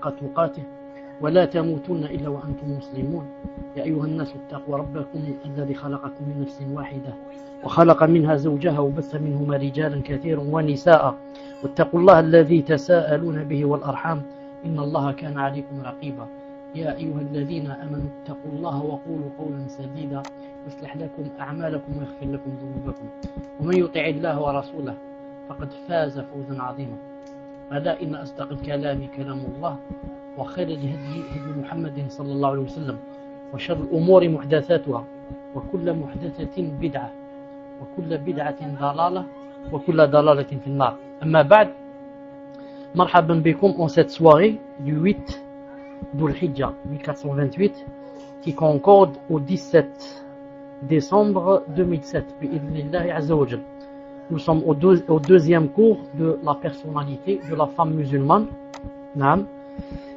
حق تقاته ولا تموتن إلا وأنتم مسلمون يا أيها الناس اتقوا ربكم الذي خلقكم من نفس واحدة وخلق منها زوجها وبث منهما رجالا كثيرا ونساء واتقوا الله الذي تساءلون به والأرحام إن الله كان عليكم رقيبا يا أيها الذين آمنوا اتقوا الله وقولوا قولا سديدا يصلح لكم أعمالكم ويغفر لكم ذنوبكم ومن يطع الله ورسوله فقد فاز فوزا عظيما ألا إن أصدق الكلام كلام الله وخير الهدي هدي محمد صلى الله عليه وسلم وشر الأمور محدثاتها وكل محدثة بدعة وكل بدعة ضلالة وكل ضلالة في النار أما بعد مرحبا بكم en cette soirée du 8 d'Ul-Hijjah 1428 qui concorde au 17 décembre 2007 bi'idhnillahi azza wa jal. Nous sommes au deuxième cours de la personnalité de la femme musulmane. Naam.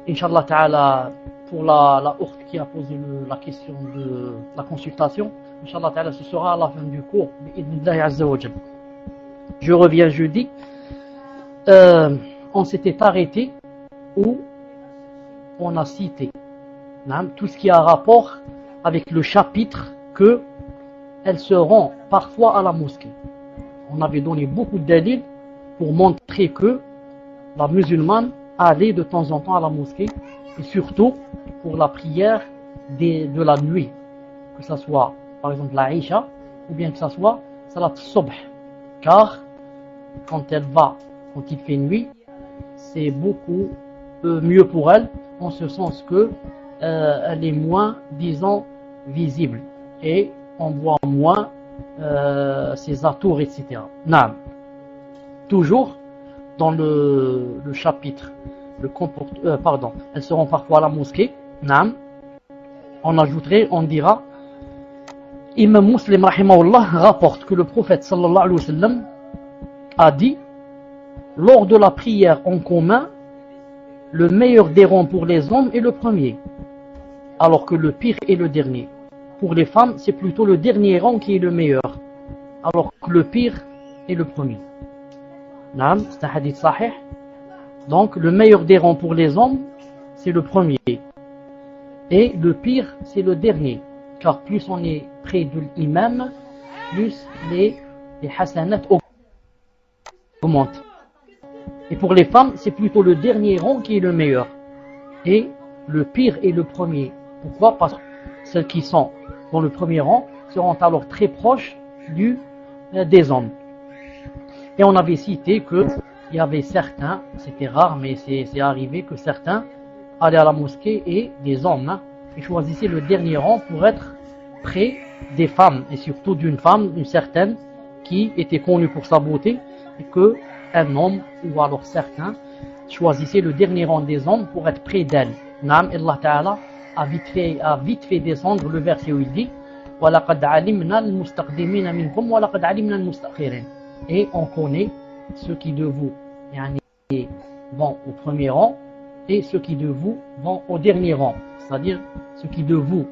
Inch'Allah ta'ala, pour la ourde qui a posé la question de la consultation, Inch'Allah ta'ala, ce sera à la fin du cours. Bi'idhnillahi azza wa jal. Je reviens jeudi. On s'était arrêté où on a cité tout ce qui a rapport avec le chapitre que elles se rendent parfois à la mosquée. On avait donné beaucoup de dalils pour montrer que la musulmane allait de temps en temps à la mosquée et surtout pour la prière de la nuit, que ce soit par exemple la Isha ou bien que ce soit Salat Subh, car quand il fait nuit, c'est beaucoup mieux pour elle, en ce sens que elle est moins, disons, visible et on voit moins ses atours, etc. Naam. Toujours dans le chapitre, elles seront parfois à la mosquée. Naam. On dira, Imam Muslim rahimahullah rapporte que le prophète sallallahu alayhi wa sallam a dit, lors de la prière en commun, le meilleur des rangs pour les hommes est le premier, alors que le pire est le dernier. Pour les femmes, c'est plutôt le dernier rang qui est le meilleur, alors que le pire est le premier. Naam, c'est un hadith sahih. Donc, le meilleur des rangs pour les hommes, c'est le premier. Et le pire, c'est le dernier. Car plus on est près de l'imam, plus les hasanat augmentent. Et pour les femmes, c'est plutôt le dernier rang qui est le meilleur. Et le pire est le premier. Pourquoi? Parce que celles qui sont dans le premier rang seront alors très proches des hommes. Et on avait cité qu'il y avait certains, c'était rare mais c'est arrivé que certains allaient à la mosquée et des hommes et choisissaient le dernier rang pour être près des femmes et surtout d'une femme, une certaine qui était connue pour sa beauté et que un homme ou alors certains choisissaient le dernier rang des hommes pour être près d'elle. Naam, Allah Ta'ala a vite fait descendre le verset où il dit وَلَقَدْ عَلِمْنَا الْمُسْتَقْدِمِينَ مِنْكُمْ وَلَقَدْ عَلِمْنَا الْمُسْتَأْخِرِينَ. Et on connaît ceux qui de vous vont au premier rang et ceux qui de vous vont au dernier rang, c'est-à-dire ceux qui de vous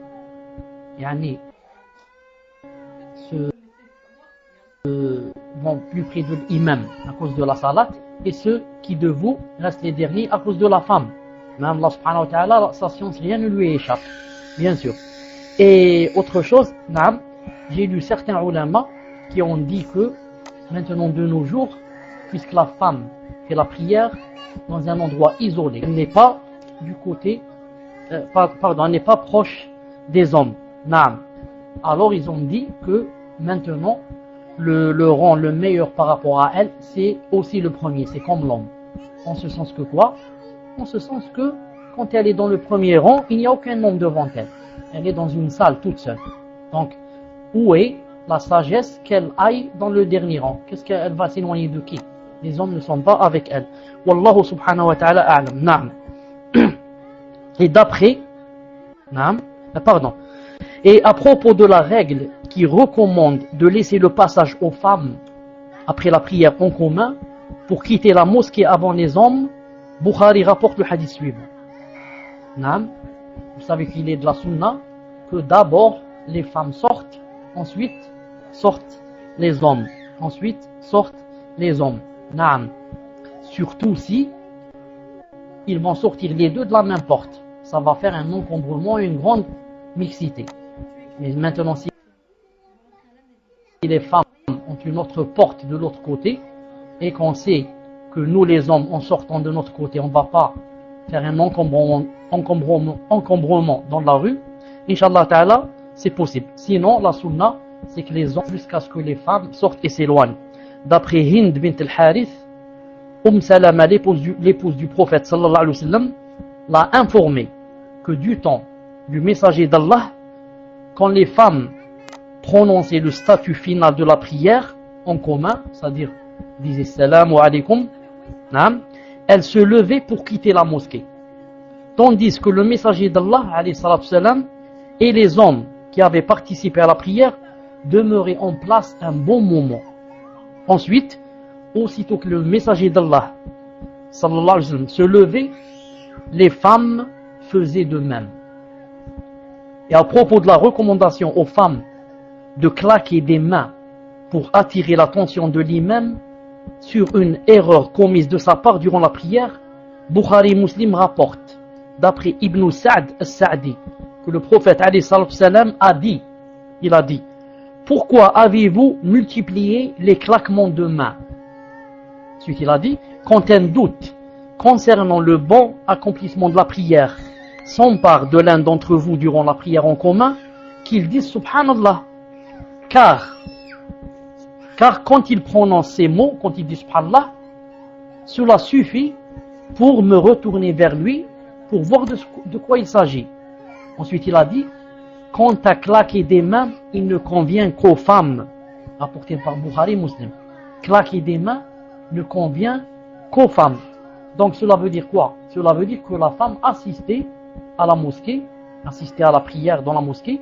vont plus près de l'imam à cause de la salat et ceux qui de vous restent les derniers à cause de la femme. Même Allah subhanahu wa ta'ala, sa science, rien ne lui échappe, bien sûr. Et autre chose, j'ai lu certains ulama qui ont dit que maintenant de nos jours, puisque la femme fait la prière dans un endroit isolé, elle n'est pas du côté, elle n'est pas proche des hommes. Alors ils ont dit que maintenant le rang le meilleur par rapport à elle, c'est aussi le premier, c'est comme l'homme. En ce sens que quoi? En ce sens que quand elle est dans le premier rang, il n'y a aucun homme devant elle. Elle est dans une salle toute seule. Donc, où est la sagesse qu'elle aille dans le dernier rang? Qu'est-ce qu'elle va s'éloigner de qui? Les hommes ne sont pas avec elle. Wallahu subhanahu wa ta'ala a'lam. Naam. Et d'après, Et à propos de la règle qui recommande de laisser le passage aux femmes après la prière en commun pour quitter la mosquée avant les hommes, Bukhari rapporte le hadith suivant. Vous savez qu'il est de la sunna que d'abord les femmes sortent, ensuite sortent les hommes, ensuite sortent les hommes. Surtout si ils vont sortir les deux de la même porte. Ça va faire un encombrement et une grande mixité. Mais maintenant, si les femmes ont une autre porte de l'autre côté, et qu'on sait que nous les hommes, en sortant de notre côté, on ne va pas faire un encombrement dans la rue, Inch'Allah Ta'ala, c'est possible. Sinon, la sunna, c'est que les hommes, jusqu'à ce que les femmes sortent et s'éloignent. D'après Hind bint al-Harith, Salama, l'épouse du prophète sallallahu alayhi wa sallam, l'a informé que du temps du messager d'Allah, quand les femmes prononçaient le statut final de la prière en commun, c'est-à-dire disaient salam wa alaykum, elles se levaient pour quitter la mosquée. Tandis que le messager d'Allah alayhi salatu salam, et les hommes qui avaient participé à la prière demeuraient en place un bon moment. Ensuite, aussitôt que le messager d'Allah sallallahu alayhi wa sallam se levait, les femmes faisaient de même. Et à propos de la recommandation aux femmes de claquer des mains pour attirer l'attention de l'imam sur une erreur commise de sa part durant la prière, Bukhari Muslim rapporte, d'après Ibn Sa'd al-Sa'di, que le prophète alayhi salam a dit, il a dit, pourquoi avez-vous multiplié les claquements de mains? Ensuite il a dit, quand un doute concernant le bon accomplissement de la prière s'empare de l'un d'entre vous durant la prière en commun, qu'il dise subhanallah, car quand il prononce ces mots, quand il dit subhanallah, cela suffit pour me retourner vers lui pour voir de quoi il s'agit. Ensuite il a dit, quant à claquer des mains, il ne convient qu'aux femmes, rapporté par Bukhari Muslim. Claquer des mains ne convient qu'aux femmes. Donc cela veut dire quoi? Cela veut dire que la femme assistait à la mosquée, assistait à la prière dans la mosquée,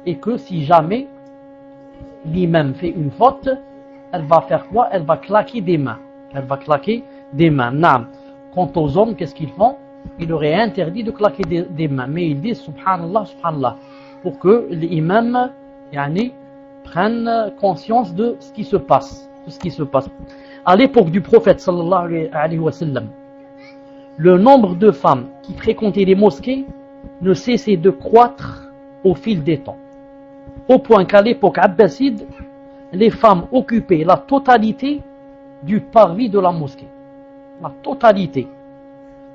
et que si jamais l'imam fait une faute, elle va faire quoi? Elle va claquer des mains. Elle va claquer des mains. Naam. Quant aux hommes, qu'est-ce qu'ils font? Il leur est interdit de claquer des mains, mais ils disent subhanallah, subhanallah, pour que l'imam prenne conscience de ce qui se passe. À l'époque du prophète sallallahu alayhi wa sallam, le nombre de femmes qui fréquentaient les mosquées ne cessait de croître au fil des temps, au point qu'à l'époque abbasside, les femmes occupaient la totalité du parvis de la mosquée. La totalité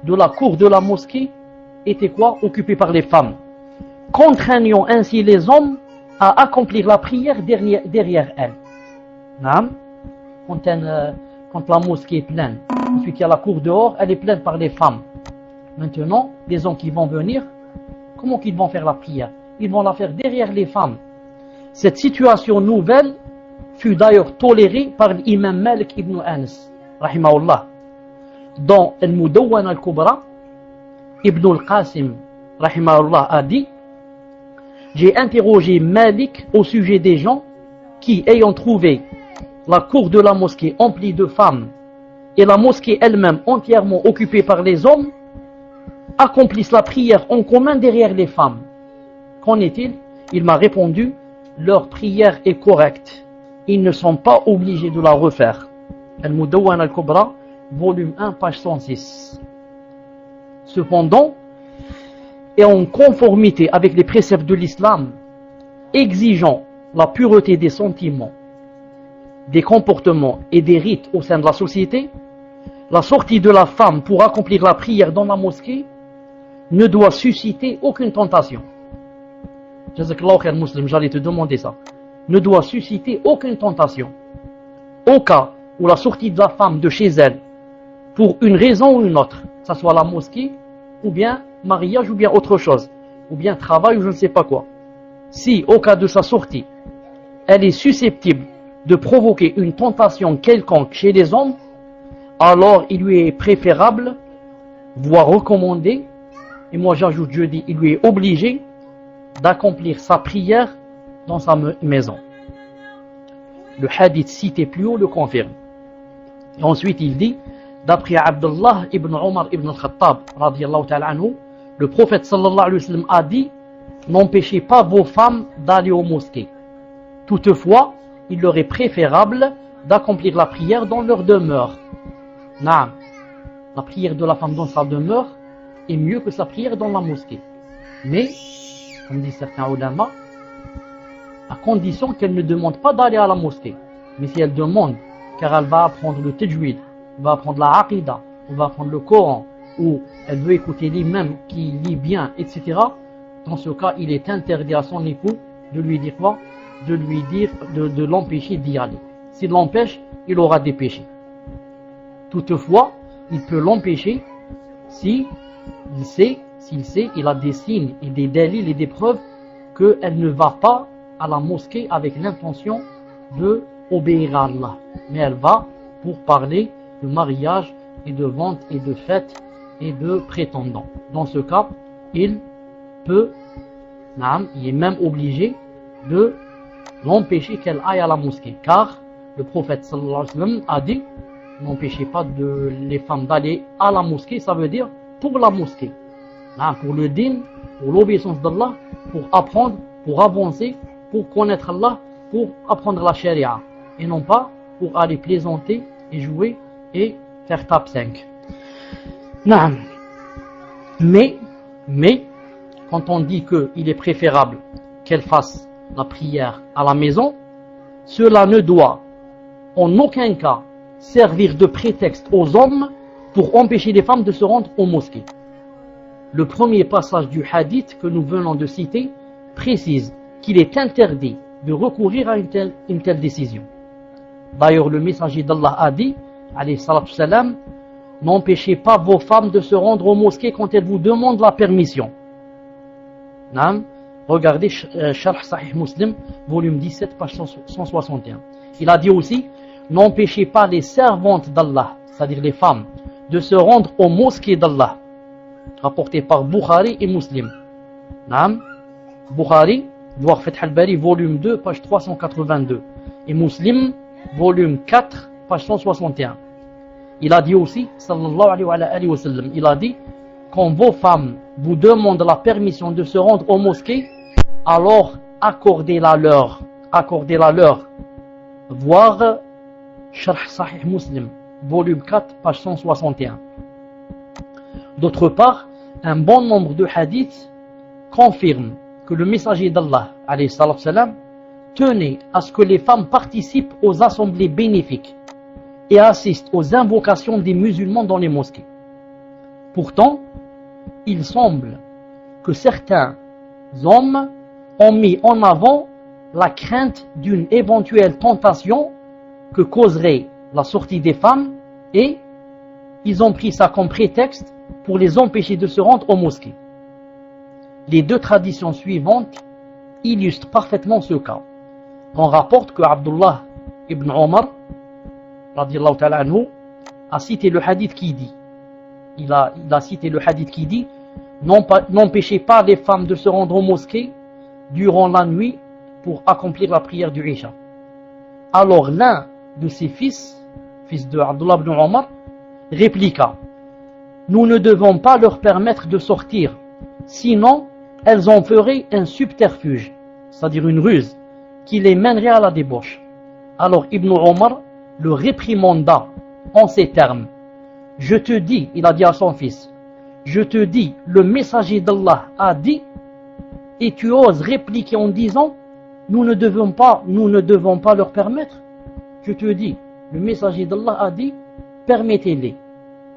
de la cour de la mosquée était quoi? Occupée par les femmes, contraignant ainsi les hommes à accomplir la prière derrière elles. Quand la mosquée est pleine, ensuite il y a la cour dehors, elle est pleine par les femmes. Maintenant, les hommes qui vont venir, comment qu'ils vont faire la prière? Ils vont la faire derrière les femmes. Cette situation nouvelle fut d'ailleurs tolérée par l'imam Malik ibn Anas, rahimahullah. Dans Al-Mudawwana al-Kubra, Ibn al-Qasim, rahimahullah, a dit, j'ai interrogé Malik au sujet des gens qui, ayant trouvé la cour de la mosquée emplie de femmes et la mosquée elle-même entièrement occupée par les hommes, accomplissent la prière en commun derrière les femmes. Qu'en est-il? Il m'a répondu, leur prière est correcte. Ils ne sont pas obligés de la refaire. Al-Mudawwana al-Kubra, volume 1, page 106. Cependant, et en conformité avec les préceptes de l'islam, exigeant la pureté des sentiments, des comportements et des rites au sein de la société, la sortie de la femme pour accomplir la prière dans la mosquée ne doit susciter aucune tentation. Jazakallahu khair muslim, j'allais te demander ça. Ne doit susciter aucune tentation. Au cas où la sortie de la femme de chez elle, pour une raison ou une autre, que ce soit la mosquée, ou bien mariage, ou bien autre chose, ou bien travail, ou je ne sais pas quoi. Si, au cas de sa sortie, elle est susceptible de provoquer une tentation quelconque chez les hommes, alors il lui est préférable, voire recommandé, et moi j'ajoute, je dis, il lui est obligé d'accomplir sa prière dans sa maison. Le hadith cité plus haut le confirme. Et ensuite il dit, d'après Abdullah ibn Omar ibn al-Khattab, radiyallahu ta'ala anhu, le prophète sallallahu alayhi wa sallam a dit, n'empêchez pas vos femmes d'aller aux mosquées. Toutefois, il leur est préférable d'accomplir la prière dans leur demeure. Naam. la prière de la femme dans sa demeure est mieux que sa prière dans la mosquée. Mais, comme disent certains ulama, à condition qu'elle ne demande pas d'aller à la mosquée. Mais si elle demande, car elle va apprendre le tajwid, elle va apprendre la aqida, elle va apprendre le Coran, ou elle veut écouter l'imam qui lit bien, etc. Dans ce cas, il est interdit à son époux de lui dire quoi? De l'empêcher d'y aller. S'il l'empêche, il aura des péchés. Toutefois, il peut l'empêcher s'il sait, il a des signes et des délits et des preuves qu'elle ne va pas à la mosquée avec l'intention de obéir à Allah. Mais elle va pour parler de mariage et de vente et de fête et de prétendants. Dans ce cas, il est même obligé de l'empêcher qu'elle aille à la mosquée. Car le prophète sallallahu alayhi wa sallam a dit, n'empêchez pas les femmes d'aller à la mosquée, ça veut dire pour la mosquée. Pour le din, pour l'obéissance d'Allah, pour apprendre, pour avancer, pour connaître Allah, pour apprendre la charia. Et non pas pour aller plaisanter et jouer et faire tape 5. Mais, quand on dit qu'il est préférable qu'elle fasse la prière à la maison, cela ne doit en aucun cas servir de prétexte aux hommes pour empêcher les femmes de se rendre aux mosquées. Le premier passage du hadith que nous venons de citer précise qu'il est interdit de recourir à une telle décision. D'ailleurs, le messager d'Allah a dit, alayhi salatu salam, n'empêchez pas vos femmes de se rendre aux mosquées quand elles vous demandent la permission. Regardez Sharh Sahih Muslim, volume 17, page 161. Il a dit aussi, n'empêchez pas les servantes d'Allah, c'est-à-dire les femmes, de se rendre aux mosquées d'Allah. Rapporté par Bukhari et Muslim. Bukhari, voir Fath al-Bari, volume 2, page 382. Et Muslim, volume 4, page 161. Il a dit aussi, sallallahu alayhi wa sallam, il a dit, quand vos femmes vous demandent la permission de se rendre aux mosquées, alors accordez-la leur. Voir Sharh Sahih Muslim, volume 4, page 161. D'autre part, un bon nombre de hadiths confirment que le messager d'Allah, alayhi salatu salam, tenait à ce que les femmes participent aux assemblées bénéfiques et assistent aux invocations des musulmans dans les mosquées. Pourtant, il semble que certains hommes ont mis en avant la crainte d'une éventuelle tentation que causerait la sortie des femmes et ils ont pris ça comme prétexte pour les empêcher de se rendre aux mosquées. Les deux traditions suivantes illustrent parfaitement ce cas. On rapporte que Abdullah ibn Omar radiyallahu ta'ala anhu a cité le hadith qui dit, il a cité le hadith qui dit, n'empêchez pas les femmes de se rendre aux mosquées durant la nuit pour accomplir la prière du Isha. Alors l'un de ses fils de Abdullah ibn Omar, répliqua, nous ne devons pas leur permettre de sortir, sinon elles en feraient un subterfuge, c'est-à-dire une ruse, qui les mènerait à la débauche. Alors Ibn Omar le réprimanda en ces termes, je te dis, il a dit à son fils, je te dis, le messager d'Allah a dit, et tu oses répliquer en disant, nous ne devons pas leur permettre. Je te dis, le messager d'Allah a dit, permettez-les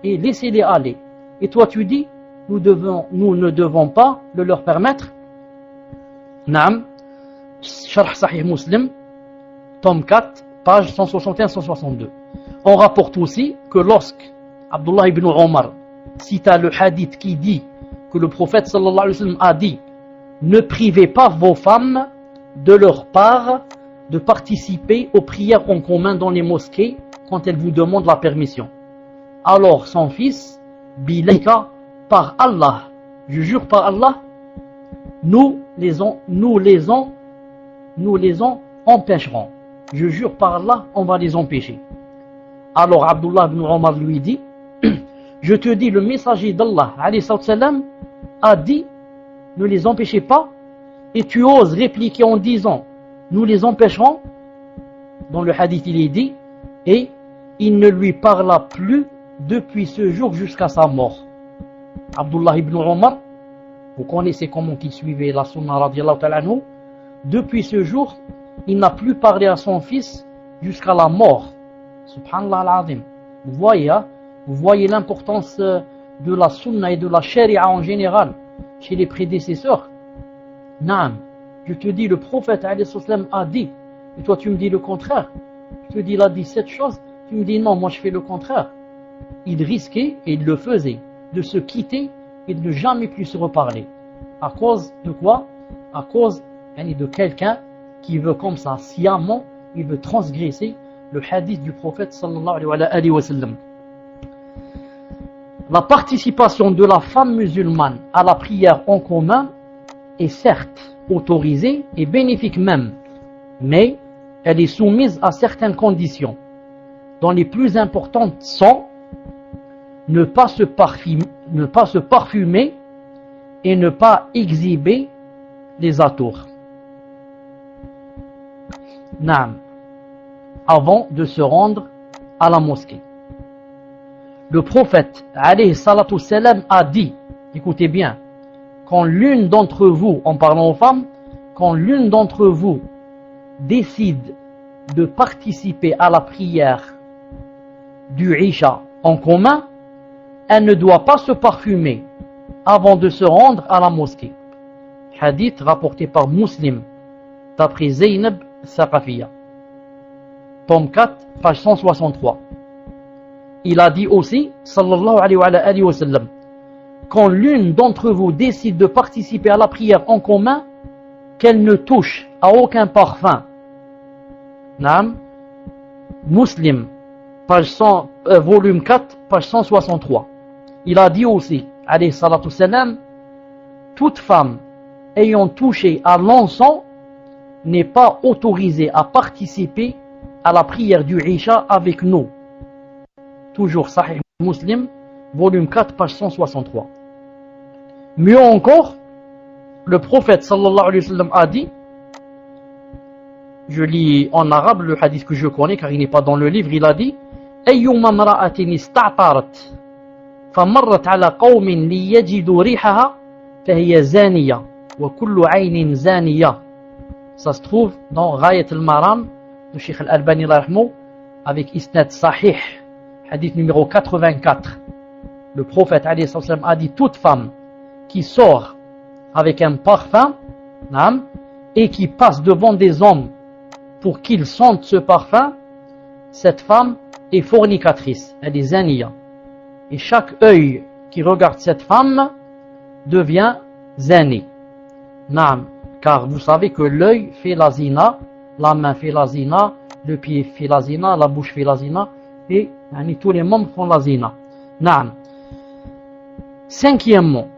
et laissez-les aller. Et toi tu dis, nous ne devons pas le leur permettre. Naam, Sharh Sahih Muslim, tome 4, page 161-162. On rapporte aussi que lorsque Abdullah ibn Omar cita le hadith qui dit que le prophète sallallahu alayhi wa sallam a dit, ne privez pas vos femmes de leur part de participer aux prières en commun dans les mosquées quand elles vous demandent la permission. Alors son fils, Bilaika, par Allah, je jure par Allah, nous les empêcherons. Je jure par Allah, on va les empêcher. Alors Abdullah ibn Omar lui dit, je te dis, le messager d'Allah, alayhi salam, a dit, ne les empêchez pas, et tu oses répliquer en disant, nous les empêcherons. Dans le hadith il est dit, et il ne lui parla plus depuis ce jour jusqu'à sa mort. Abdullah ibn Omar, vous connaissez comment il suivait la sunna radiallahu ta'ala anhu, depuis ce jour, il n'a plus parlé à son fils jusqu'à la mort. Subhanallah al-azim. Vous voyez l'importance de la sunna et de la sharia en général chez les prédécesseurs. Naam, je te dis, le prophète a dit, et toi tu me dis le contraire. Je te dis, il a dit cette chose, tu me dis non, moi je fais le contraire. Il risquait, et il le faisait, de se quitter et de ne jamais plus se reparler. À cause de quoi? À cause de quelqu'un qui veut comme ça, sciemment, il veut transgresser le hadith du prophète sallallahu alayhi wa sallam. La participation de la femme musulmane à la prière en commun est certes autorisée et bénéfique même, mais elle est soumise à certaines conditions, dont les plus importantes sont ne pas se parfumer et ne pas exhiber les atours. Naam, avant de se rendre à la mosquée. Le prophète alayhi salatu salam a dit, écoutez bien, quand l'une d'entre vous, en parlant aux femmes, quand l'une d'entre vous décide de participer à la prière du Isha en commun, elle ne doit pas se parfumer avant de se rendre à la mosquée. Hadith rapporté par Muslim, d'après Zaynab Saqafiya. Tome 4, page 163. Il a dit aussi, sallallahu alayhi wa sallam, quand l'une d'entre vous décide de participer à la prière en commun, qu'elle ne touche à aucun parfum. Naam, Muslim, volume 4, page 163. Il a dit aussi, alayhi salatu salam, toute femme ayant touché à l'encens n'est pas autorisée à participer à la prière du Isha avec nous. Toujours Sahih Muslim, volume 4, page 163. Mieux encore, le prophète sallallahu alayhi wa sallam a dit, je lis en arabe le hadith que je connais car il n'est pas dans le livre, il a dit, أيما امرأة استعطرت فمرت على قوم ليجدوا ريحها فهي زانية وكل عين زانية. Ça se trouve dans Ghayat al-Maram de Cheikh al-Albani avec Isnad Sahih, hadith numéro 84. Le prophète alayhi salam a dit, toute femme qui sort avec un parfum et qui passe devant des hommes pour qu'ils sentent ce parfum, cette femme est fornicatrice, elle est zaniya. Et chaque œil qui regarde cette femme devient zani. Naam, car vous savez que l'œil fait la zina, la main fait la zina, le pied fait la zina, la bouche fait la zina, et tous les membres font la zina. Naam. Cinquièmement,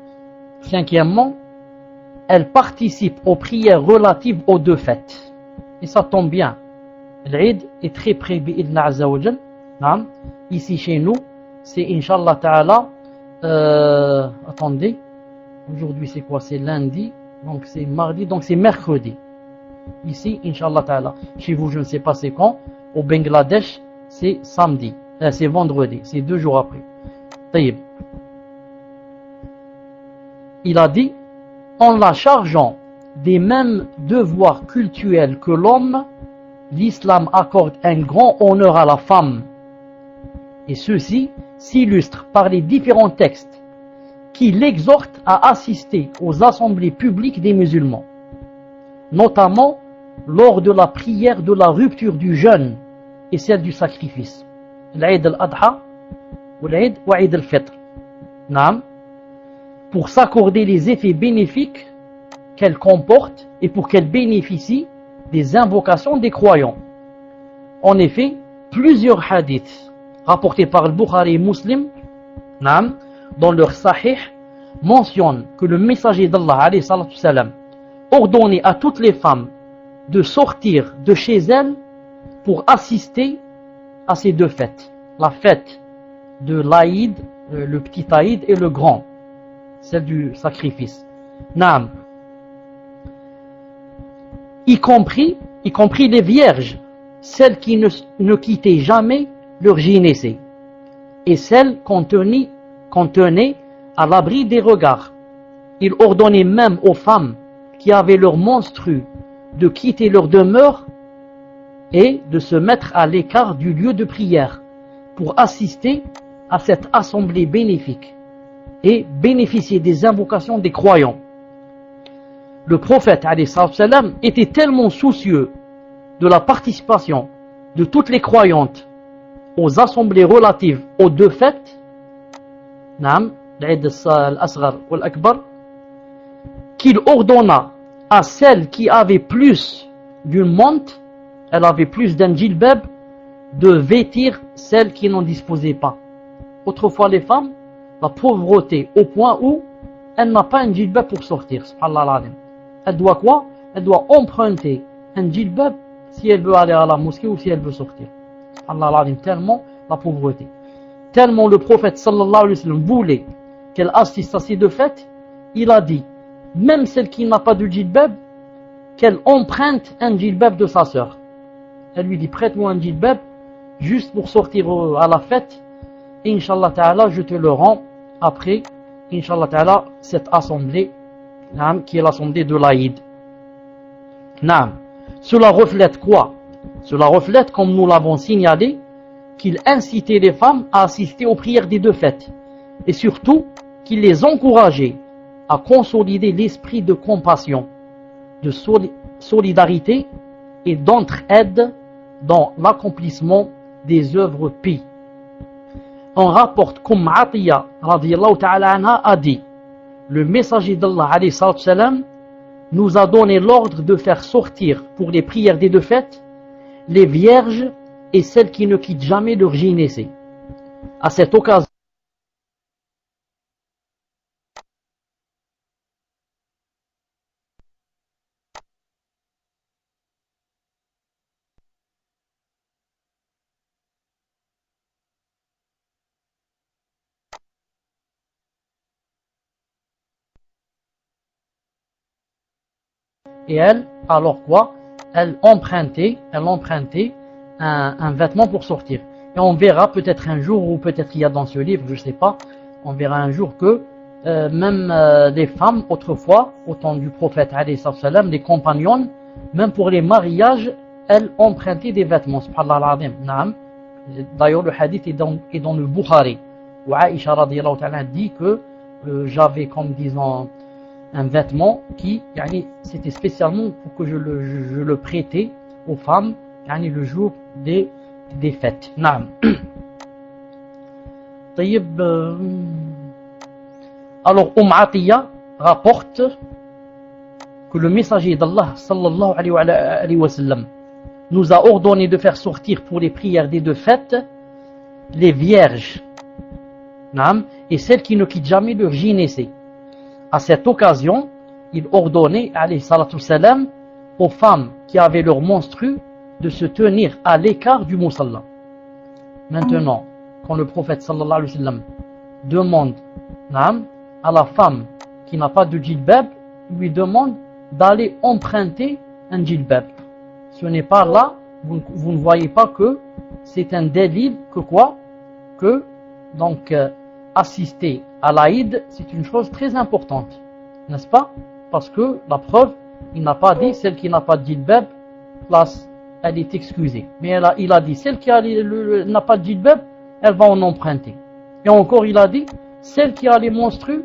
elle participe aux prières relatives aux deux fêtes. Et ça tombe bien. L'Eid est très près bi'idna azza wa jal. Ici chez nous, c'est Inch'Allah Ta'ala. Attendez. Aujourd'hui c'est quoi? C'est lundi. Donc c'est mardi. Donc c'est mercredi. Ici, Inch'Allah Ta'ala. Chez vous, je ne sais pas c'est quand. Au Bangladesh, c'est samedi. C'est vendredi. C'est 2 jours après. Taïb. Il a dit, en la chargeant des mêmes devoirs cultuels que l'homme, l'islam accorde un grand honneur à la femme. Et ceci s'illustre par les différents textes qui l'exhortent à assister aux assemblées publiques des musulmans, notamment lors de la prière de la rupture du jeûne et celle du sacrifice, l'Eid al-Adha ou l'Eid wa Eid al-Fitr. Naam. Pour s'accorder les effets bénéfiques qu'elle comporte et pour qu'elle bénéficie des invocations des croyants. En effet, plusieurs hadiths rapportés par le Bukhari et Muslim, dans leur Sahih, mentionnent que le messager d'Allah alayhi salatu salam ordonnait à toutes les femmes de sortir de chez elles pour assister à ces deux fêtes. La fête de l'Aïd, le petit Aïd, et le grand, celle du sacrifice. Naam. Y compris les vierges, celles qui ne quittaient jamais leur gynécée. et celles qu'on tenait à l'abri des regards. Il ordonnait même aux femmes qui avaient leurs menstrues de quitter leur demeure et de se mettre à l'écart du lieu de prière pour assister à cette assemblée bénéfique et bénéficier des invocations des croyants. Le prophète alayhi salam était tellement soucieux de la participation de toutes les croyantes aux assemblées relatives aux deux fêtes, l'Eid al-Asghar ou al-Akbar, qu'il ordonna à celle qui avait plus d'une mante, elle avait plus d'un djilbab, de vêtir celles qui n'en disposaient pas. Autrefois les femmes, la pauvreté au point où elle n'a pas un djilbab pour sortir, subhanallah al-azim. Elle doit quoi? Elle doit emprunter un djilbab si elle veut aller à la mosquée ou si elle veut sortir. Subhanallah al-azim, tellement la pauvreté. Tellement le prophète sallallahu alayhi wa sallam voulait qu'elle assiste à ces deux fêtes, il a dit, même celle qui n'a pas de djilbab, qu'elle emprunte un djilbab de sa sœur. Elle lui dit, prête-moi un djilbab juste pour sortir à la fête, et Inch'Allah Ta'ala, je te le rends après, Inch'Allah Ta'ala, cette assemblée, qui est l'assemblée de l'Aïd. Cela reflète quoi? Cela reflète, comme nous l'avons signalé, qu'il incitait les femmes à assister aux prières des deux fêtes, et surtout qu'il les encourageait à consolider l'esprit de compassion, de solidarité et d'entraide dans l'accomplissement des œuvres pies. On rapporte qu'Atiya radiyallahu ta'ala anha a dit, le messager d'Allah alayhi salam nous a donné l'ordre de faire sortir pour les prières des deux fêtes les vierges et celles qui ne quittent jamais leur gynécée. À cette occasion, et elle, alors quoi? Elle empruntait un vêtement pour sortir. Et on verra peut-être un jour, ou peut-être il y a dans ce livre, je ne sais pas, on verra un jour que même les femmes, autrefois, au temps du prophète alayhi salam, les compagnons, même pour les mariages, elles empruntaient des vêtements. Subhanallah al-azim. D'ailleurs, le hadith est dans le Bukhari, où Aïcha radiyallahu ta'ala dit que j'avais, comme disant, un vêtement qui, c'était spécialement pour que je le prêtais aux femmes, le jour des fêtes. Alors, Atiya rapporte que le messager d'Allah sallallahu alayhi wa sallam nous a ordonné de faire sortir pour les prières des deux fêtes les vierges et celles qui ne quittent jamais leur gynécée. À cette occasion, il ordonnait alayhi salatu salam aux femmes qui avaient leur menstru de se tenir à l'écart du musalla. Maintenant, quand le prophète sallallahu alayhi wa sallam demande à la femme qui n'a pas de djilbab, lui demande d'aller emprunter un djilbab. Ce n'est pas là, vous ne voyez pas que c'est un délit que quoi? Que donc assister à l'Aïd, c'est une chose très importante, n'est-ce pas? Parce que la preuve, il n'a pas dit celle qui n'a pas de djilbab, elle est excusée. Mais il a dit celle qui n'a pas de djilbab, elle va en emprunter. Et encore, il a dit celle qui a les menstrues,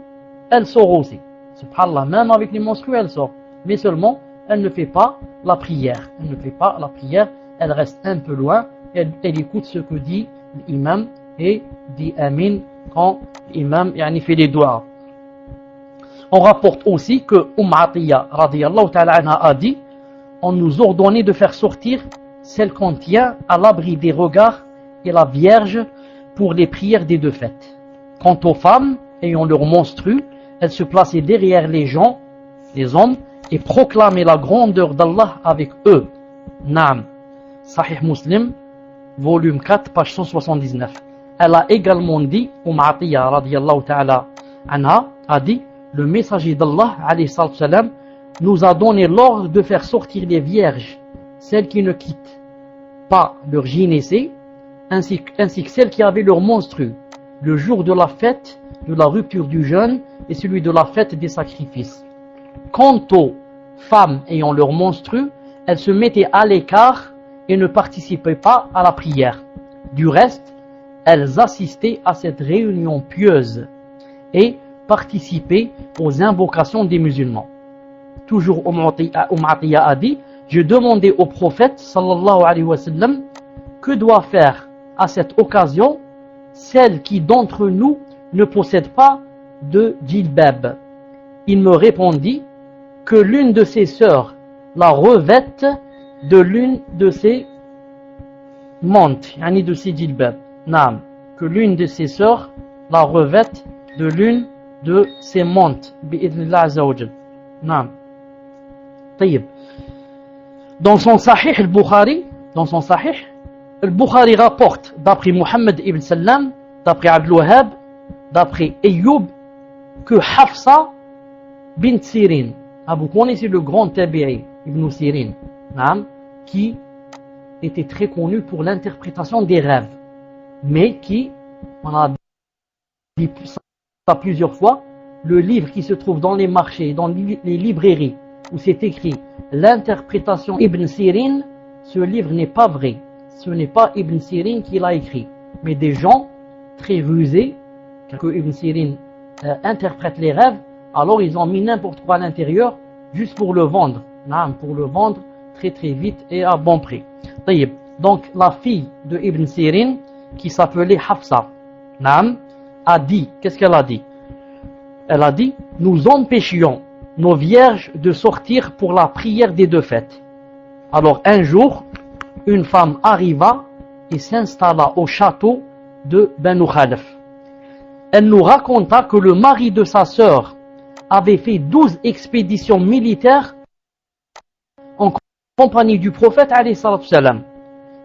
elle sort aussi. Subhanallah, même avec les menstrues, elle sort. Mais seulement, elle ne fait pas la prière. Elle ne fait pas la prière, elle reste un peu loin, elle écoute ce que dit l'imam et dit Amin quand l'imam fait les doigts. On rapporte aussi que Atiya radiyallahu ta'ala anha a dit, on nous ordonnait de faire sortir celle qu'on tient à l'abri des regards et la vierge pour les prières des deux fêtes. Quant aux femmes ayant leur menstru, elles se plaçaient derrière les gens, les hommes, et proclamaient la grandeur d'Allah avec eux. Naam. Sahih Muslim, volume 4, page 179. Elle a également dit, Atiya radiyallahu ta'ala anha a dit, le messager d'Allah alayhi salam nous a donné l'ordre de faire sortir les vierges, celles qui ne quittent pas leur gynécée, ainsi que celles qui avaient leur menstru, le jour de la fête de la rupture du jeûne et celui de la fête des sacrifices. Quant aux femmes ayant leur menstru, elles se mettaient à l'écart et ne participaient pas à la prière. Du reste, elles assistaient à cette réunion pieuse et participaient aux invocations des musulmans. Toujours Atiya a dit, je demandais au prophète sallallahu alayhi wa sallam, que doit faire à cette occasion celle qui d'entre nous ne possède pas de djilbab. Il me répondit que l'une de ses sœurs la revête de l'une de ses mantes, yani de ses djilbab. Naam, que l'une de ses sœurs la revête de l'une de ses mantes. Bi'idhnillah azza wa jal. Naam. Tayyib. Dans son Sahih al-Bukhari, al-Bukhari rapporte d'après Muhammad ibn Sallam, d'après Abdul Wahhab, d'après Ayyub, que Hafsa bint Sirin, vous connaissez le grand tabi'i Ibn Sirin, qui était très connu pour l'interprétation des rêves, mais qui, on a dit ça plusieurs fois, le livre qui se trouve dans les marchés, dans les librairies, où c'est écrit l'interprétation Ibn Sirin, ce livre n'est pas vrai. Ce n'est pas Ibn Sirin qui l'a écrit, mais des gens très rusés, que Ibn Sirin interprète les rêves, alors ils ont mis n'importe quoi à l'intérieur juste pour le vendre. Pour le vendre très très vite et à bon prix. Donc la fille de Ibn Sirin, qui s'appelait Hafsa, a dit, qu'est-ce qu'elle a dit? Elle a dit, nous empêchions nos vierges de sortir pour la prière des deux fêtes. Alors un jour, une femme arriva et s'installa au château de Banu Khalaf. Elle nous raconta que le mari de sa sœur avait fait 12 expéditions militaires en compagnie du prophète alayhi salatu salam,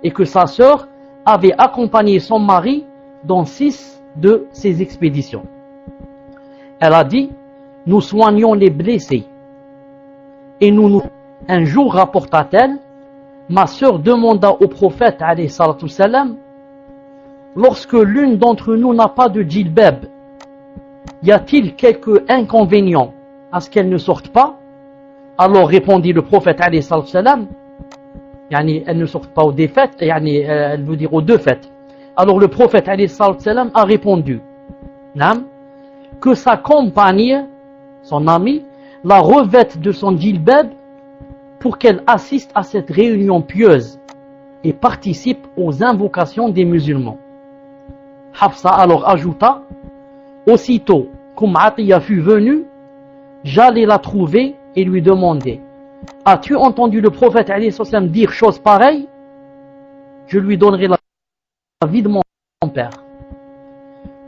et que sa sœur avait accompagné son mari dans 6 de ces expéditions. Elle a dit, nous soignions les blessés et un jour, rapporta-t-elle, ma sœur demanda au prophète alayhi salatu salam, lorsque l'une d'entre nous n'a pas de djilbab, y a-t-il quelque inconvénient à ce qu'elle ne sorte pas? Alors répondit le prophète alayhi salatu salam, elle ne sort pas aux deux fêtes, elle veut dire aux deux fêtes. Alors le prophète alayhi salatu salam a répondu que sa compagne, son amie, la revête de son djilbab pour qu'elle assiste à cette réunion pieuse et participe aux invocations des musulmans. Hafsa alors ajouta, aussitôt qu'Atiya fut venue, j'allais la trouver et lui demander, as-tu entendu le prophète alayhi sallam dire chose pareille? Je lui donnerai la vie de mon père.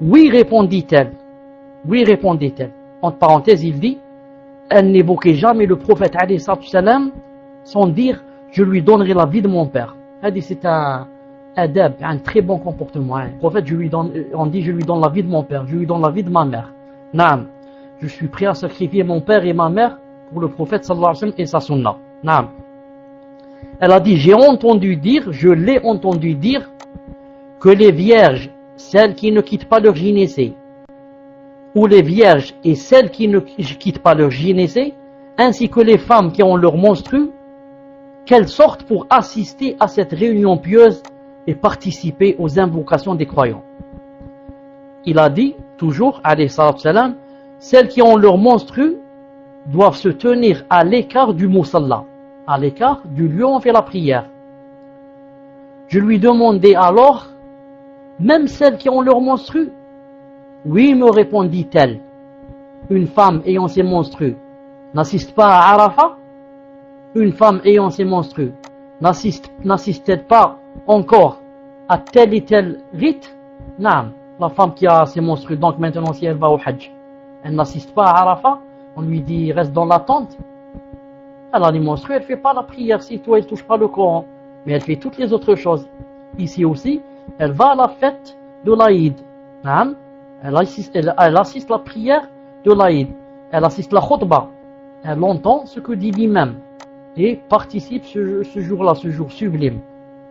Oui, répondit-elle. Oui, répondit-elle. Entre parenthèses, il dit, elle n'évoquait jamais le prophète alayhi salam sans dire, je lui donnerai la vie de mon père. C'est un adab, un très bon comportement. Le prophète, on dit, je lui donne la vie de mon père, je lui donne la vie de ma mère. Naam, je suis prêt à sacrifier mon père et ma mère pour le prophète sallallahu alayhi wa sallam et sa sunna. Naam. Elle a dit, j'ai entendu dire, je l'ai entendu dire, que les vierges, celles qui ne quittent pas leur gynécée, ou les vierges et celles qui ne quittent pas leur gynécée, ainsi que les femmes qui ont leur menstru, qu'elles sortent pour assister à cette réunion pieuse et participer aux invocations des croyants. Il a dit, toujours, alayhi salatu salam, celles qui ont leur menstru doivent se tenir à l'écart du musalla, à l'écart du lieu où on fait la prière. Je lui demandai alors, même celles qui ont leur menstru? Oui, me répondit-elle, une femme ayant ses menstrues n'assiste pas à Arafat? Une femme ayant ses menstrues n'assiste-t-elle pas encore à tel et tel rite? Non, la femme qui a ses menstrues, donc maintenant si elle va au Hajj, elle n'assiste pas à Arafat, on lui dit reste dans la tente. Elle a les menstrues, elle ne fait pas la prière, si toi elle ne touche pas le Coran, mais elle fait toutes les autres choses. Ici aussi, elle va à la fête de l'Aïd. Non, elle assiste à la prière de l'Aïd. Elle assiste à la khutbah. Elle entend ce que dit l'imam et participe ce jour-là, ce jour sublime.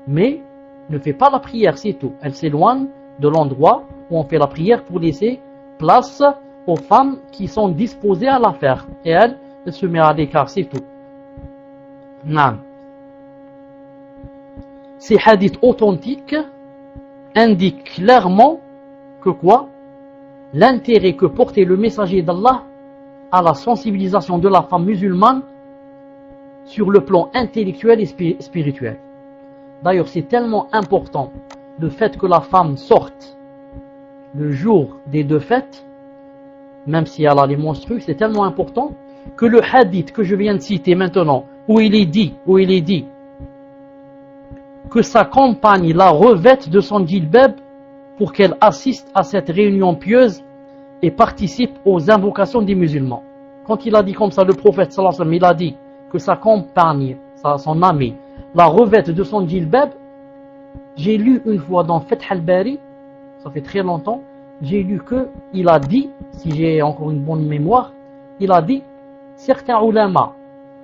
Mais ne fait pas la prière, c'est tout. Elle s'éloigne de l'endroit où on fait la prière pour laisser place aux femmes qui sont disposées à la faire. Et elle se met à l'écart, c'est tout. Non. Ces hadiths authentiques indiquent clairement que quoi? L'intérêt que portait le messager d'Allah à la sensibilisation de la femme musulmane sur le plan intellectuel et spirituel. D'ailleurs, c'est tellement important le fait que la femme sorte le jour des deux fêtes, même si elle a les menstrues, c'est tellement important que le hadith que je viens de citer maintenant, où il est dit que sa compagne la revête de son djilbab pour qu'elle assiste à cette réunion pieuse et participe aux invocations des musulmans. Quand il a dit comme ça, le prophète sallallahu alayhi wa sallam, il a dit que sa compagne, son amie, la revête de son djilbab. J'ai lu une fois dans Fath al-Bari, ça fait très longtemps, j'ai lu qu'il a dit, si j'ai encore une bonne mémoire, il a dit, certains ulama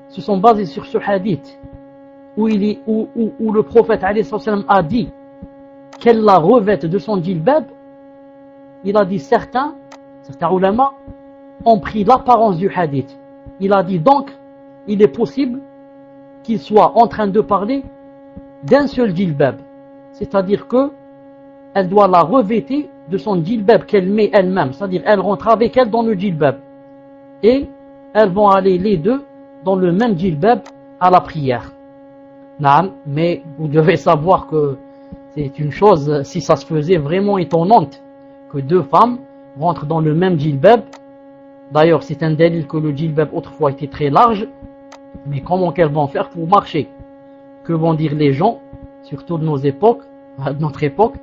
se sont basés sur ce hadith où le prophète alayhi salam a dit qu'elle la revête de son djilbab. Il a dit certains ulama ont pris l'apparence du hadith. Il a dit donc, il est possible qu'il soit en train de parler d'un seul djilbab. C'est-à-dire que elle doit la revêtir de son djilbab qu'elle met elle-même. C'est-à-dire elle rentre avec elle dans le djilbab. Et elles vont aller les deux dans le même djilbab à la prière. Mais vous devez savoir que c'est une chose, si ça se faisait, vraiment étonnante, que deux femmes rentrent dans le même djilbab. D'ailleurs, c'est un délit que le djilbab autrefois était très large. Mais comment qu'elles vont faire pour marcher? Que vont dire les gens, surtout de notre époque?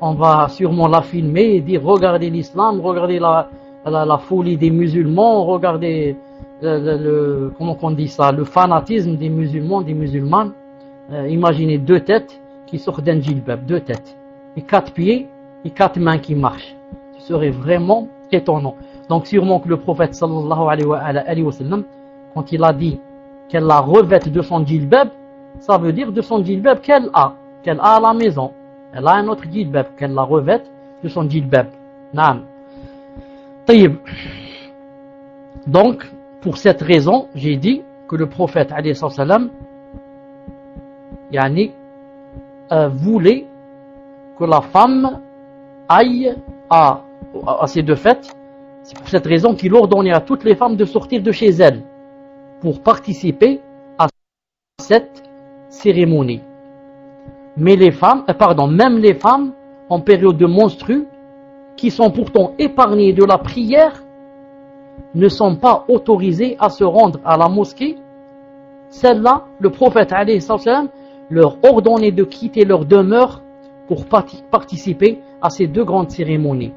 On va sûrement la filmer et dire regardez l'islam, regardez la folie des musulmans, regardez comment on dit ça, le fanatisme des musulmans, des musulmanes. Imaginez deux têtes qui sortent d'un djilbab, deux têtes, et quatre pieds et quatre mains qui marchent. Ce serait vraiment étonnant. Donc sûrement que le prophète sallallahu alayhi wa sallam, quand il a dit qu'elle la revête de son djilbab, ça veut dire de son djilbab qu'elle a à la maison. Elle a un autre djilbab, qu'elle la revête de son djilbab. Naam. Taïb. Donc, pour cette raison, j'ai dit que le prophète alayhi salam voulait que la femme aille à ces deux fêtes. C'est pour cette raison qu'il ordonnait à toutes les femmes de sortir de chez elles pour participer à cette cérémonie. Mais même les femmes en période de menstrues, qui sont pourtant épargnées de la prière, ne sont pas autorisées à se rendre à la mosquée. Celles-là, le prophète alayhi salam leur ordonnait de quitter leur demeure pour participer à ces deux grandes cérémonies,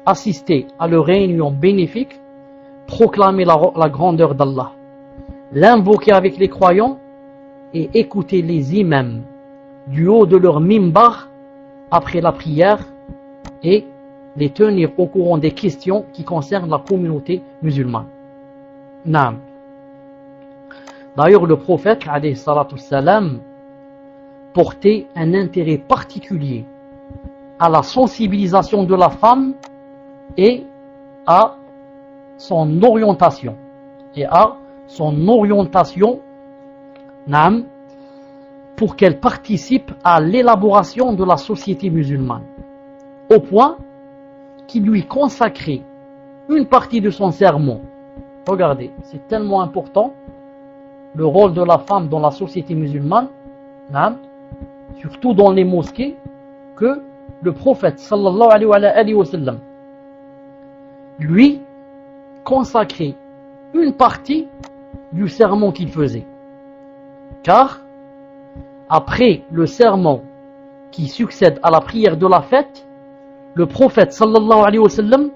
assister à leur réunion bénéfique, proclamer la grandeur d'Allah, l'invoquer avec les croyants et écouter les imams du haut de leur mimbar après la prière et les tenir au courant des questions qui concernent la communauté musulmane. Naam. D'ailleurs, le prophète alayhi salatu salam portait un intérêt particulier à la sensibilisation de la femme et à son orientation. Naam, pour qu'elle participe à l'élaboration de la société musulmane, au point qu'il lui consacrait une partie de son sermon. Regardez, c'est tellement important, le rôle de la femme dans la société musulmane, surtout dans les mosquées, que le prophète sallallahu alayhi wa sallam lui consacrait une partie du sermon qu'il faisait. Car après le sermon qui succède à la prière de la fête, le prophète sallallahu alayhi wa sallam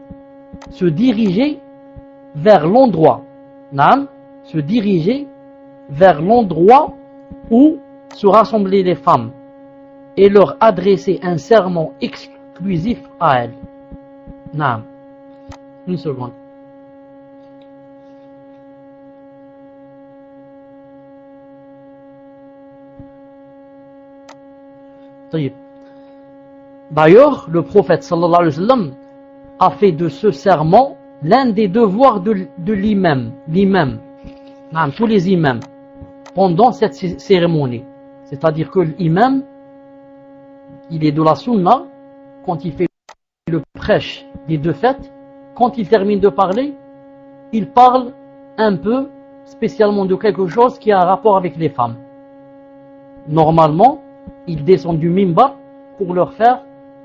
se dirigeait vers l'endroit où se rassemblaient les femmes et leur adressait un sermon exclusif à elles. Une seconde. D'ailleurs, le prophète sallallahu alayhi wa sallam a fait de ce serment l'un des devoirs de l'imam, tous les imams, pendant cette cérémonie. C'est-à-dire que l'imam, il est de la sunna, quand il fait le prêche des deux fêtes, quand il termine de parler, il parle un peu spécialement de quelque chose qui a un rapport avec les femmes. Normalement, il descend du mimbar pour leur faire